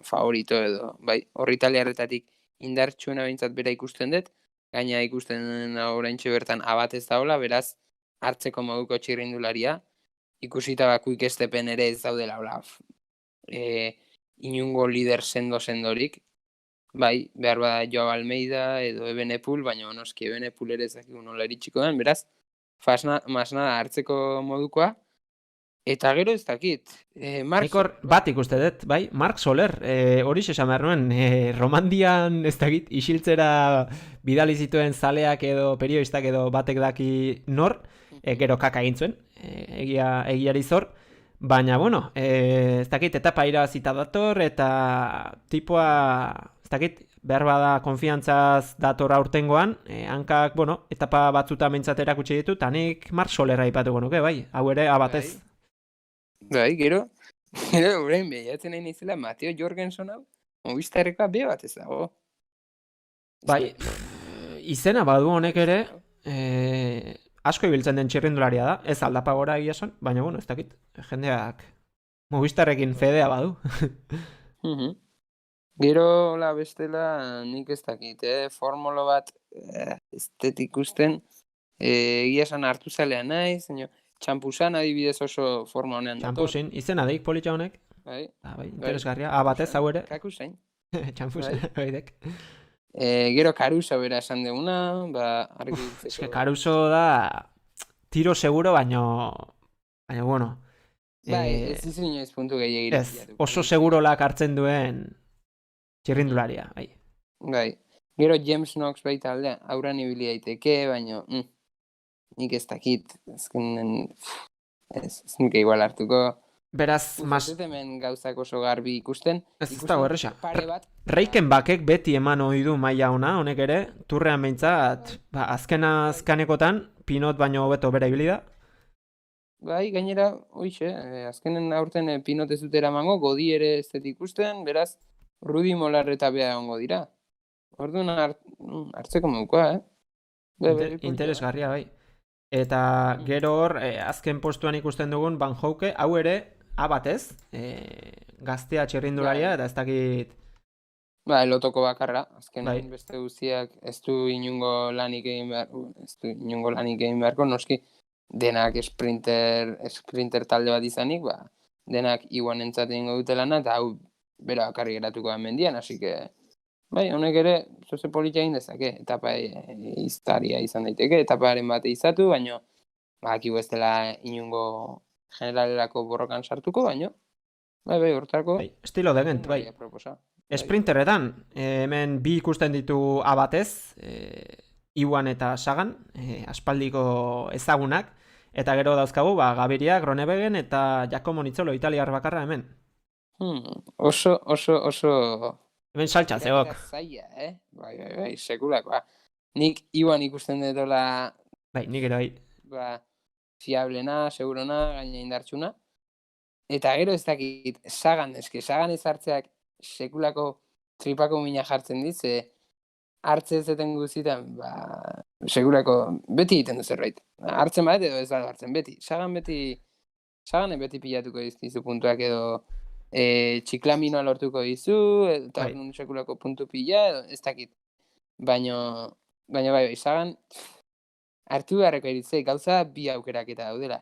favorito edo, hor italiarretatik indartsuena behintzat bera ikusten dut, gaina ikusten oraintxe bertan abatez daola, beraz hartzeko moduko txirrindularia, ikusita bakuik estepen ere ez daudela inungo lider sendorik, behar bada Joao Almeida edo Ebenepul, baina noski Ebenepul ere ezakigu nola iritsiko den, beraz, Masnada hartzeko modukoa, eta gero ez dakit. Nikor bat ikuste dut, Marc Soler, hori esan behar nuen, Romandian ez dakit, isiltzera bidali zituen zaleak edo periodistak edo batek daki nor, gero kaka egin zuen, egiari zor, baina, ez dakit, etapa irabazita dator, eta tipoa, ez dakit, behar bada konfiantzaz dator aurtengoan, hankak, etapa batzuta mentzat erakutsi ditu, eta nik Marc Solera aipatuko nuke, hau ere abatez. Gero, orain behiatzen nahi nizela, Mateo Jorgensen hau, Movistarrekoa be bat ez dago. Izena badu honek ere, asko ibiltzen den txirrindularia da, ez aldapa gora egia esan, baina ez dakit, jendeak Movistarrekin fedea badu. Gero, bestela, nik ez dakit, formolo bat estetik ikusten, egia esan hartu zalea naiz, Txampusan adibidez oso forma honean dator. Txampusin, izena deik politxa honek? Interesgarria, batez hau ere. Kakusain. Txampusin, oidek. Gero Caruso bera esan deguna, argi ditzeko. Ez que Caruso da tiro seguro, baina bueno. Ez izin inoiz puntu gehiagira. Ez, oso segurolak hartzen duen txirrindularia, Gero James Knox baita aldea, auran ibili daiteke, baina nik ez dakit, ez nuke igual hartuko. Beraz, Ez dut hemen gauzak oso garbi ikusten. ez dago erresa. Pare bat. Reikenbackek beti eman ohi du maila ona, honek ere, turrean behintzat, azkenekotan, Pinot baino hobeto bere ibili da. Bai, gainera, hoixe, azkenen aurten Pinot ez dut eramango, Godi ere ez dut ikusten, beraz, Rudi Molar eta bea egongo dira. Orduan hartzeko modukoa, Interesgarria, bai. Eta gero hor, azken postuan ikusten dugun Van Houke, hau ere, batez, gaztea txirrindularia, eta ez dakit... Ba, lotoko bakarra, azken Bai. beste guztiak ez du inungo lanik egin beharko, noski denak sprinter talde bat izanik, ba, denak iguan entzat egingo dute lana, eta hau bera bakarri geratuko da mendian, hasi que, bai, honek ere, zoze politia egin dezake, etapa iztaria izan daiteke, etaparen bate izatu, baino, akigu ez dela inungo generalerako borrokan sartuko, baino, bai, hortarako... Bai, estilo degent, bai. Proposa. Sprinterretan, hemen bi ikusten ditu abatez, Iwan eta Sagan, aspaldiko ezagunak, eta gero dauzkagu, Gaviria, Groenewegen eta Giacomo Nizzolo, italiar bakarra hemen. Oso... Hemen saltza, zegok. Zaila, Bai, sekulakoa. Nik Iwan ikusten detola... Bai, nik ere bai. Fiablena, segurona, gaina indartsuna. Eta gero ez dakit, Sagan ez hartzeak sekulako tripako mina jartzen dit, ze hartze ez eten guztietan, segurako beti egiten du zerbait. Hartzen bat edo ez da hartzen, beti. Saganek beti pilatuko dizkizu puntuak edo txiklaminoa lortuko dizu, eta nun sekulako puntu pila, edo ez dakit. Baina bai, Sagan hartu beharreko eritzei gauza bi aukerak eta daudela.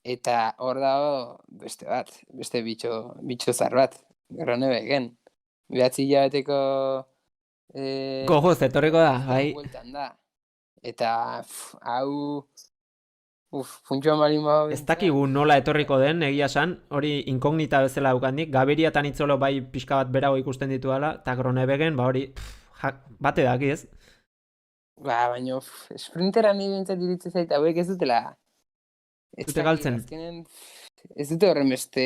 Eta hor dago beste bitxo zar bat. Groenewegen. 9 hilabeteko... Gogoz, etorriko da, bai. Da. Eta, hau... Puntxoan balin bau... Ez dakigu nola etorriko den, egia esan, hori inkognita bezala daukandik. Gaviria eta Nizzolo bai pixka bat berago ikusten ditu dela, eta Groenewegen, hori, bate daki, ez? Baina, sprinteran nintzen diritzen zait, hauek ez dutela... Dute galtzen. Ez dute horren beste...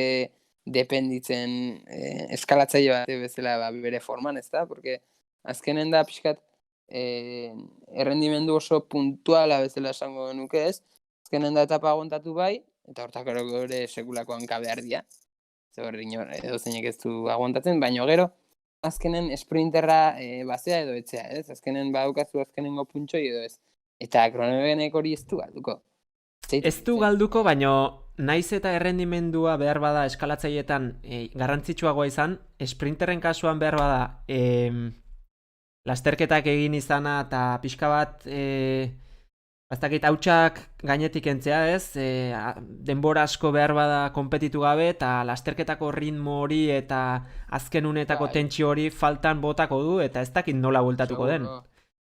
dependitzen eskalatzaile bat bezala bere forman, ez da? Porque azkenen da pixkat errendimendu oso puntuala bezala esango nuke, ez? Azkenen da etapa aguantatu bai, eta hortak ere sekulako hanka behar dira. Zer edo zeinek ez du aguantatzen, baina gero azkenen sprinterra bazea edo etxea, ez? Azkenen badaukazu azkenengo puntxoi edo ez. Eta Groenewegenek hori ez du galduko. Ez du galduko, baino naiz eta errendimendua behar bada eskalatzailetan garrantzitsuagoa izan, sprinterren kasuan behar bada lasterketak egin izana eta pixka bat baztakit hautsak gainetik entzea, ez? Denbora asko behar bada konpetitu gabe eta lasterketako ritmo hori eta azken unetako tentsio hori faltan botako du eta ez dakit nola bueltatuko den.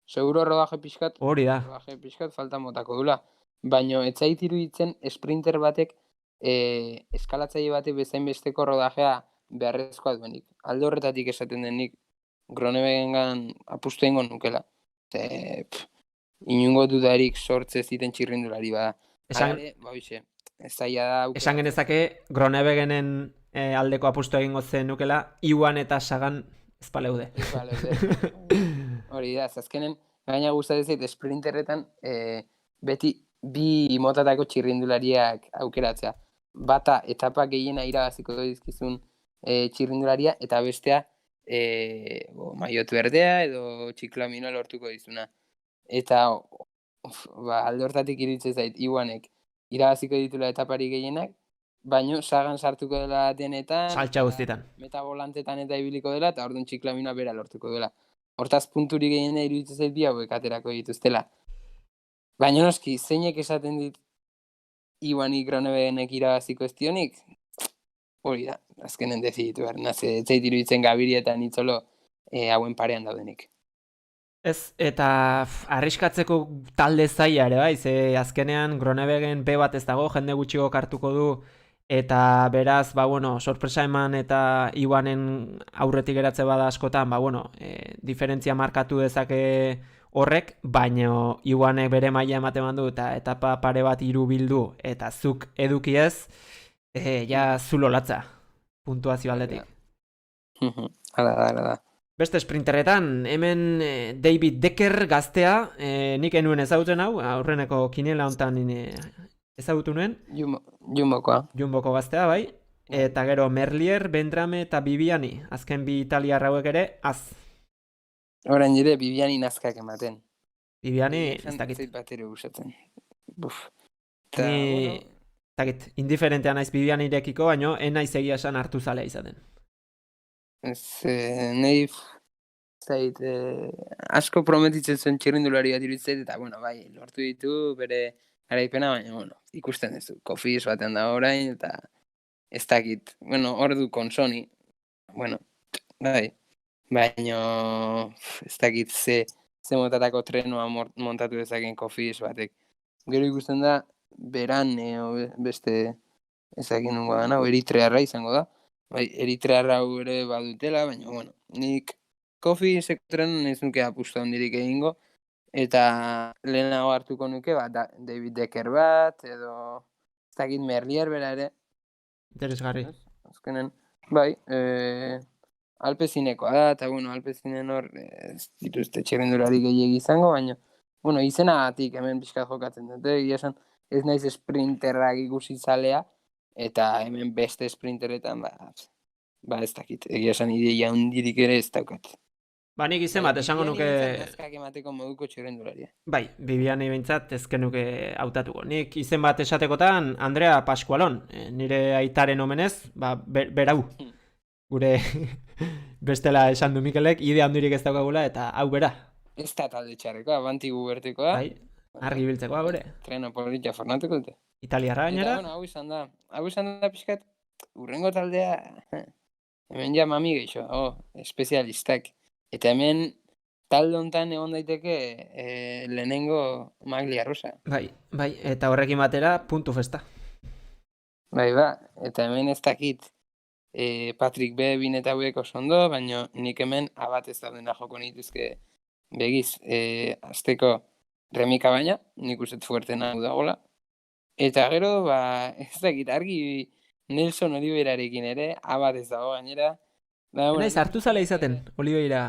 Seguro rodaje pixkat. Hori da. Rodaje pixkat faltan botako dula. Baina ez zait iruditzen sprinter batek eskalatzaile batek bezain besteko rodajea beharrezkoa duenik. Alde horretatik esaten denik Groenewegengan apustu egingo nukela. Inungo dudarik sortze ziten txirrindulari bada. Esan genezake Groenewegenen aldeko apustu egingo zen nukela, Iwan eta Sagan ez paleude. Hori da, azkenen gaina gustatzen zait sprinterretan beti bi motatako txirrindulariak aukeratzea. Bata etapa gehiena irabaziko dizkizun txirrindularia eta bestea maiot berdea edo txiklaminoa lortuko dizuna. Eta alde hortatik iruditzen zait Iwanek irabaziko ditula etapari gehienak, baino Sagan sartuko dela denetan, saltza guztietan. Metabolantetan eta ibiliko dela eta orduan txiklaminoa bera lortuko dela. Hortaz punturi gehiena iruditzen zait bi hauek aterako dituztela. Baina noski, zeinek esaten dit Iwanik Groenewegenek irabaziko estionik? Hori da, azkenen deziditu behar. Ez zait iruditzen Gaviria eta Nizzolo hauen parean daudenik. Ez, eta arriskatzeko talde zaila ere bai, ze azkenean Groenewegen B bat ez dago, jende gutxiko hartuko du, eta beraz, sorpresa eman eta Iwanen aurretik geratze bada askotan, diferentzia markatu dezake horrek, baino Iwanek bere maila ematen du eta etapa pare bat hiru bildu eta zuk eduki ez, Ja zulo latza, puntuazio aldetik. Hala da. Beste sprinterretan, hemen David Decker gaztea, nik enuen ezagutzen hau, aurreneko kiniela hontan ezagutu nuen, Jumbokoa. Jumboko gaztea, bai, eta gero Merlier, Vendrame eta Viviani, azken bi italiar hauek ere, Orain ere Viviani nazkak ematen. Viviani, ez dakit. Zait bat ere gustatzen. Buf. Ni, ez dakit, indiferentea naiz Vivianirekiko, baino, naiz egia esan hartu zalea izaten. Nahi zait, asko prometitzen zuen txirrindulari bat iruditzait, eta bueno, bai, lortu ditu bere garaipena, baina bueno, ikusten duzu, Kofis batean da orain, eta ez dakit, bueno, hor du konsoni, bueno, bai, baina ez dakit ze motatako trenua montatu dezaken Kofis batek. Gero ikusten da, beran, beste ezakin nungo dana, eritrearra izango da, bai, eritrearra hau ere badutela, baina, bueno, nik Kofi sektoren ez nuke apustu handirik egingo, eta lehenago hartuko nuke, David Decker bat, edo ez dakit Merlier bera ere. Interesgarri. Azkenen, bai, Alpezinekoa da, eta bueno, Alpezinen hor ez dituzte txirrindulari gehiegi izango, baina, bueno, izenagatik hemen pixka jokatzen dute, egia esan ez naiz sprinterrak ikusi zalea, eta hemen beste sprinteretan, ez dakit, egia esan ideia hundirik ere ez daukat. Ba, nik izen bat, esango nuke... Nazkak emateko moduko txirrindularia. Bai, Viviani behintzat ezken nuke hautatuko. Nik izen bat esatekotan Andrea Pascualon, nire aitaren omenez, berau. Gure bestela esan du Mikelek, ide handirik ez daukagula, eta hau bera. Ez da talde txarrekoa, bantigu bertekoa. Bai, argi biltzekoa bere. Treno polita fornatuko dute. Italiarra gainera. Eta, bueno, hau izan da pixkat, urrengo taldea, hemen ja mami geixo, espezialistak. Eta hemen talde hontan egon daiteke lehenengo Maglia Rosa. Bai, eta horrekin batera puntu festa. Bai, eta hemen ez dakit Patrick Bevin eta hauek oso ondo, baina nik hemen abat ez daudena joko nituzke begiz. Azteko Remika baina, nik uste fuerte nahu dagoela. Eta gero, ez dakit, argi Nelson Oliverarekin ere, abat ez dago gainera. Naiz hartu zala izaten, Oliveira.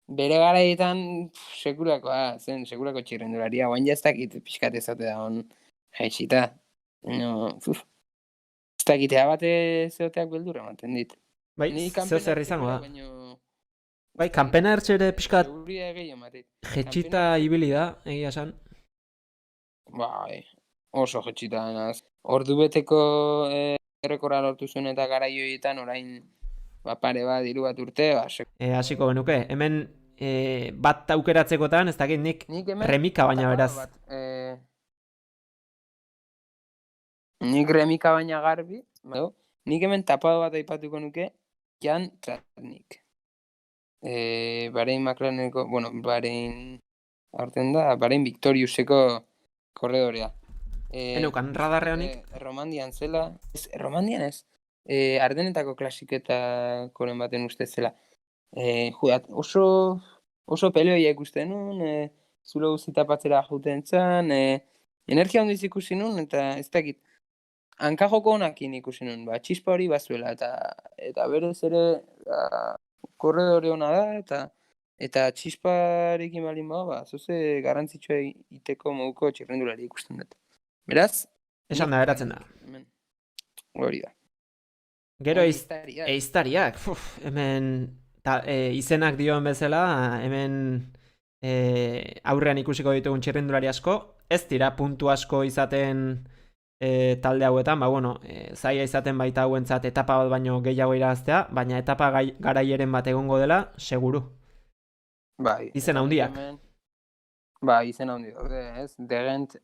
Bere garaietan sekulako txirrindularia, oain jaztakit pixkat ezate da hon jaitsita. Ez dakitea bate zeoteak beldura ematen dit. Bai, zeo zer izango da. Bai, kanpena ertxere pixkat jetxita ibili da, egia esan. Bai, oso jetxita denaz. Ordu beteko errekorra lortu zuen eta garaioetan orain pare bat, diru bat urte, hasiko genuke, hemen bat aukeratzekotan, ez dakit nik Remika baina beraz. Nik Remika baina garbi, nik hemen tapado bat aipatuko nuke, Jan Tratnik. Bahrein McLareneko, Bahrein hartzen da, Bahrein Victoriuseko korredorea. Enukan, radarreanik? Romandian zela, Romandian ez? Ardenetako klasiketakoren baten uste zela. Oso peleoia ikusten nun, zulo guzti tapatzera juten zan, energia hondiz ikusi nun, eta ez dakit, hankajoko honakin ikusi nun, txispa hori bazuela, eta berez ere korredore hona da, eta txisparekin balin zoze garrantzitsua iteko moduko txirrendulari ikusten dut. Beraz? Esan da, eratzen da. Hori da. Gero eiztariak, hemen izenak dioen bezala, hemen aurrean ikusiko ditugun txirrindulari asko, ez dira puntu asko izaten talde hauetan, zaila izaten baita hauentzat etapa bat baino gehiago irabaztea, baina etapa garaieren bat egongo dela, seguru. Bai. Izen handiak. Izen handiak, ez? Degent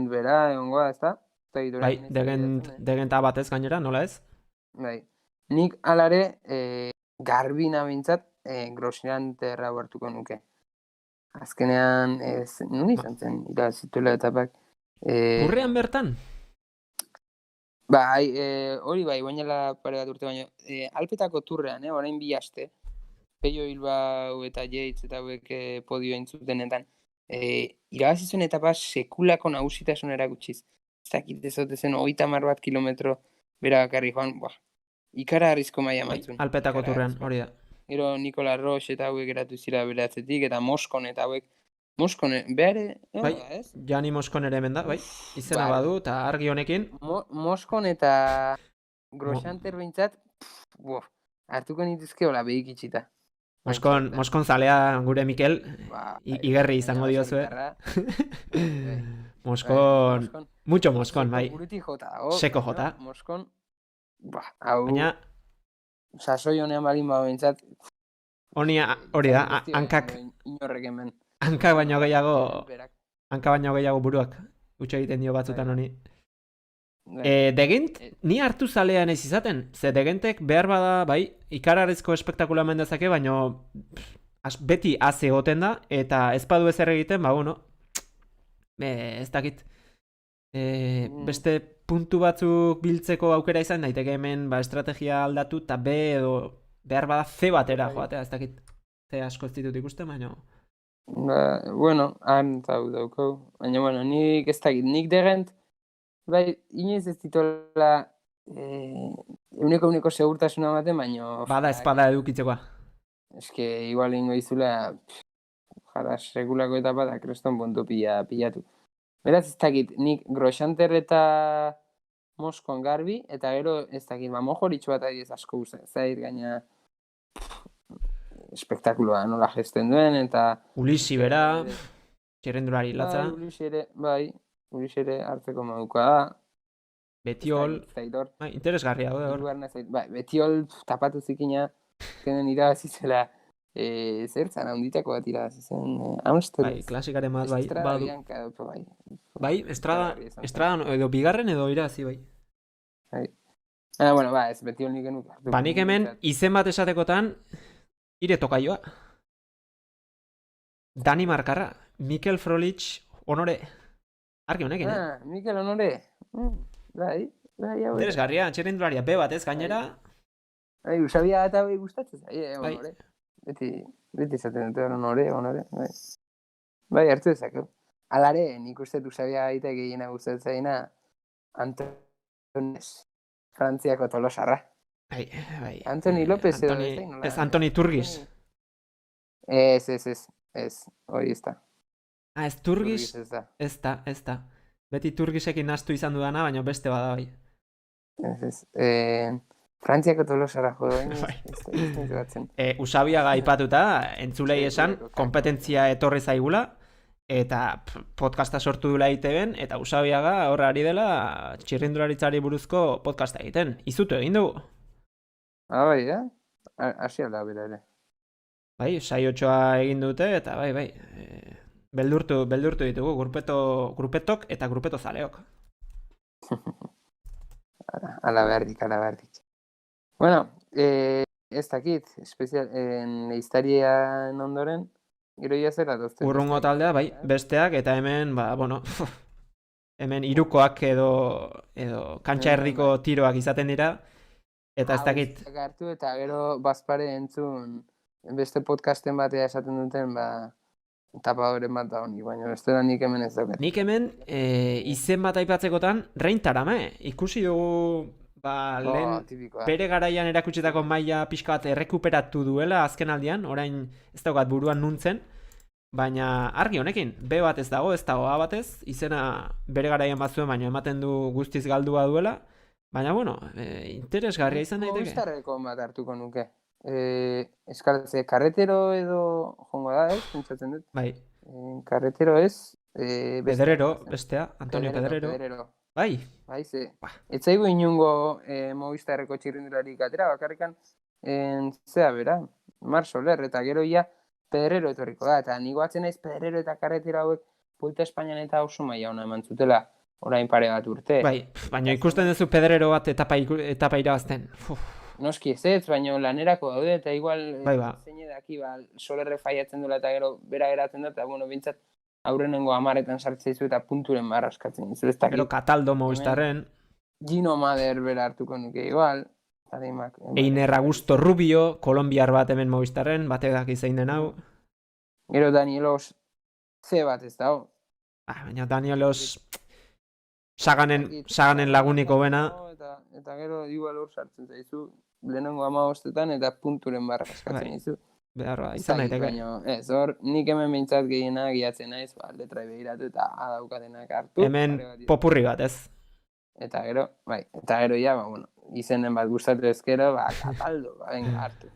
bera egongoa, ez da? Bai, degenta bat ez gainera, nola ez? Bai, nik alare garbina bintzat Grosjean terra hartuko nuke. Azkenean, nun izan zen, irabazituela etapak. Urrean bertan? Bai, hori bai, bainela pare bat urte baino. Alpetako turrean, orain 2 aste. Peio Bilbao eta Yates eta hauek podio intzutenetan. Irabazizuen etapa sekulako nagusitasun erakutsiz. ez dakit ez ote zen 30 bat kilometro bera bakarri joan, ikaragarrizko maila matzun. Alpetako turrean, hori da. Gero Nicolas Roche eta hauek geratu zira bere atzetik, eta Moskon eta hauek, Moskon, behare, Bai, ez? Jani Moskon ere hemen da, bai. Izena badu, eta argi honekin. Moskon eta Grosjanter behintzat, hartuko nituzke hola behik itxita. Moskon zalea gure Mikel, igerri izango diozue. Moskon, mucho Moskon, bai. Seko jota. Moskon, hau, baina, sasoi honean balin behintzat. Hori da, hankak. Inorrek hemen. Hanka baino gehiago buruak. Utsa egiten dio batzutan honi. Degent, ni hartu zalean ez izaten. Ze Degentek behar bada, bai, ikararrizko espektakula hemen dezake, baino beti haze egoten da, eta ez badu ezer egiten, bueno, ez dakit. Beste puntu batzuk biltzeko aukera izan daiteke hemen, estrategia aldatu, eta B edo behar bada C batera joatea, ez dakit. C asko ez ditut ikusten, baino. Bueno, han daukau. Baina, nik ez dakit, nik Degent, bai, inoiz ez ditola uneko segurtasuna baten, baina... Bada espada edukitzekoa. Eske, igual ingo izula, jara, sekulako etapa da, kreston puntu pilatu. Beraz, ez dakit, nik Grosjanter eta Moskon garbi, eta gero, ez dakit, mojoritxu bat ari ez asko guzti, zait, gaina... espektakuloa nola gesten duen, eta... Ulisi bera, txerrendulari latza. Ulisi ere hartzeko modukoa da. Betiol, interesgarria da. Betiol tapatu zikina, zenen irabazizela, zertzan, handitako bat irabazizen, Amstel. Bai, klasikaren bat, bai, badu. Bai, estradan edo bigarren edo irabazi, bai. Bueno, ez Betiol nik genuk. Nik hemen, izen bat esatekotan, ire tokaioa. Dani Markarra, Mikel Frolich, honore. Argi honekin, Mikel honore. Bai, hau. Interesgarria, txerrendularia B bat ez gainera. Bai, usabia eta bai gustatzen zai, honore. Beti izaten dute honore. Bai, hartu dezakeu. Alare, nik uste usabia gaita gehiena gustatzen zaina Antones, Frantziako Tolosarra. Bai. Antoni López edo ez Antoni Turgis. Ez, hori ez da. Ez Turgis, ez da. Beti Turgisekin nastu izan dudana, baina beste bada bai. Ez. Frantziako Tolosarra jo da. Usabiaga aipatuta, entzulei esan, kompetentzia etorri zaigula, eta podcasta sortu dula ITBen, eta Usabiaga horra ari dela txirrindularitzari buruzko podcasta egiten. Izutu egin dugu. Bai, hasi alda bera ere. Bai, saiotxoa egin dute, eta bai. Beldurtu ditugu, grupetok eta grupeto zaleok. Ala berdik. Bueno, ez dakit, leiztarian ondoren, gero ia zera dozte. Urrungo taldea, bai, besteak, eta hemen, hemen irukoak edo kantxa erdiko tiroak izaten dira, eta ez dakit. Hartu eta gero bazpare entzun, beste podcasten batea esaten duten, tapadoren bat da honi, baina bestera nik hemen ez dauket. Nik hemen, izen bat aipatzekotan, Rein Tarame, ikusi dugu, lehen bere garaian erakutsitako maila pixka bat errekuperatu duela azken aldian, orain ez daukat buruan nuntzen, baina argi honekin, B bat ez dago A batez, izena bere garaian batzuen, baina ematen du guztiz galdua duela, baina bueno, interesgarria izan daiteke. Movistarreko bat hartuko nuke. Eskalatze, karretero edo jongo da, pentsatzen dut. Bai. Karretero ez. Pedrero, bestea, Antonio Pedrero. Bai. Bai, ze. Ez zaigu inungo Movistarreko txirrindularik atera, bakarrikan, zea bera, Mar Soler, eta gero ia Pedrero etorriko da, eta nigoatzen naiz Pedrero eta karretero hauek Vuelta Espainian eta oso maila ona eman zutela, orain pare bat urte. Bai, baina ikusten duzu Pedrero bat etapa irabazten. Noski ez, baina lanerako daude, eta igual zein edaki Solerre faiatzen duela eta gero bera geratzen da, eta bueno, bintzat aurrenengo 10etan sartzeizu eta punturen marraskatzen. Gero Cataldo Movistarren. Gino Mader bera hartuko nuke igual. Einer Augusto Rubio, kolombiar bat hemen Movistarren, batek zein den hau. Gero Danielos C bat ez dago. Baina Danielos Saganen lagunik hobena. Eta gero igual hor sartzen zaizu, lehenengo 15etan eta punturen barra eskatzen dizu. Behar izan daiteke. Baina, ez, hor, nik hemen behintzat gehiena giatzen naiz, letra begiratu eta adaukatenak hartu. Hemen popurri bat, ez? Eta gero, ja, bueno, izenen bat gustatu ezkero, kataldo, venga, hartu.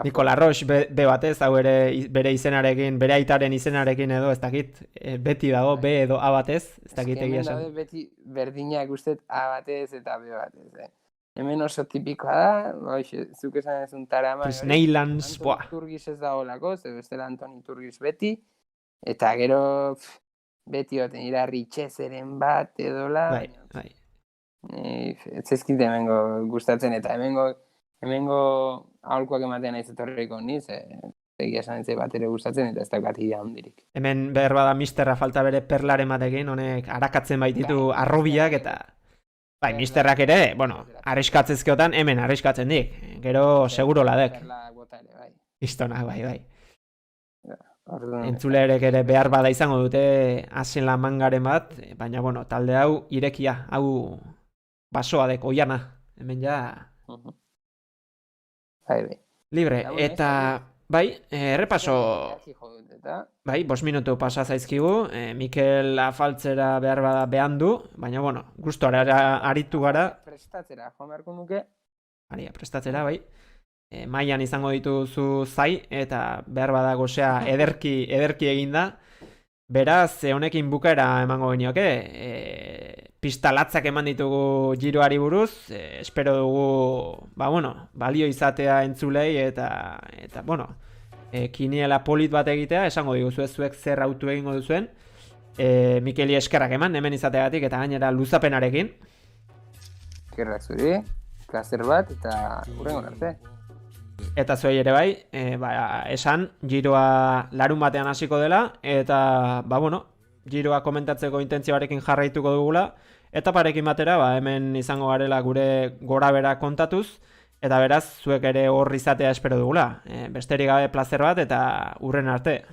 Nikola Roche be batez, hau bere izenarekin, bere aitaren izenarekin edo, ez dakit, beti dago, B edo A batez, ez dakit egia esan. Hemen daude beti berdinak ustet A batez eta B batez, Hemen oso tipikoa da, zuk esan ez un tarama. Pues Neylands, Antoni Iturgiz ez dagoelako, ze bestela Antoni Iturgiz beti, eta gero beti oten Ritxezeren bat edola. Bai. Ez ezkite hemengo gustatzen, eta hemengo aholkoak ematen naiz etorriko niz, egia esan ez bat ere gustatzen, eta ez daukat idea handirik. Hemen behar bada misterra falta bere perlaren batekin, honek arakatzen baititu arrobiak, eta bai, misterrak ere, bueno, arriskatzezkeotan hemen arriskatzen dik, gero segurola dek. Istonak, bai. Entzuleerek ere behar bada izango dute asen mangaren bat, baina, bueno, talde hau irekia, hau basoa dek, oiana, hemen ja... Bai. Libre, eta, bai, errepaso... Bai, 5 minutu pasa zaizkigu, Mikel afaltzera behar bada behan du, baina, bueno, gustuara aritu gara. Prestatzera, joan beharko nuke. Prestatzera, bai. Mailan izango dituzu zai, eta behar bada gozea ederki eginda. Beraz, honekin bukaera emango genioke, pista latzak eman ditugu Giroari buruz, espero dugu, balio izatea entzulei, eta bueno, kiniela polit bat egitea, esango diguzu zuek zer autu egingo duzuen, Mikeli eskerrak eman, hemen izateagatik, eta gainera luzapenarekin. Eskerrak zuri, placer bat, eta hurrengo arte. Eta zuei ere bai, esan, Giroa larun batean hasiko dela, eta, Giroa komentatzeko intentzioarekin jarraituko dugula, eta parekin batera, hemen izango garela gure gorabera kontatuz, eta beraz, zuek ere hor izatea espero dugula. Besterik gabe placer bat, eta hurren arte.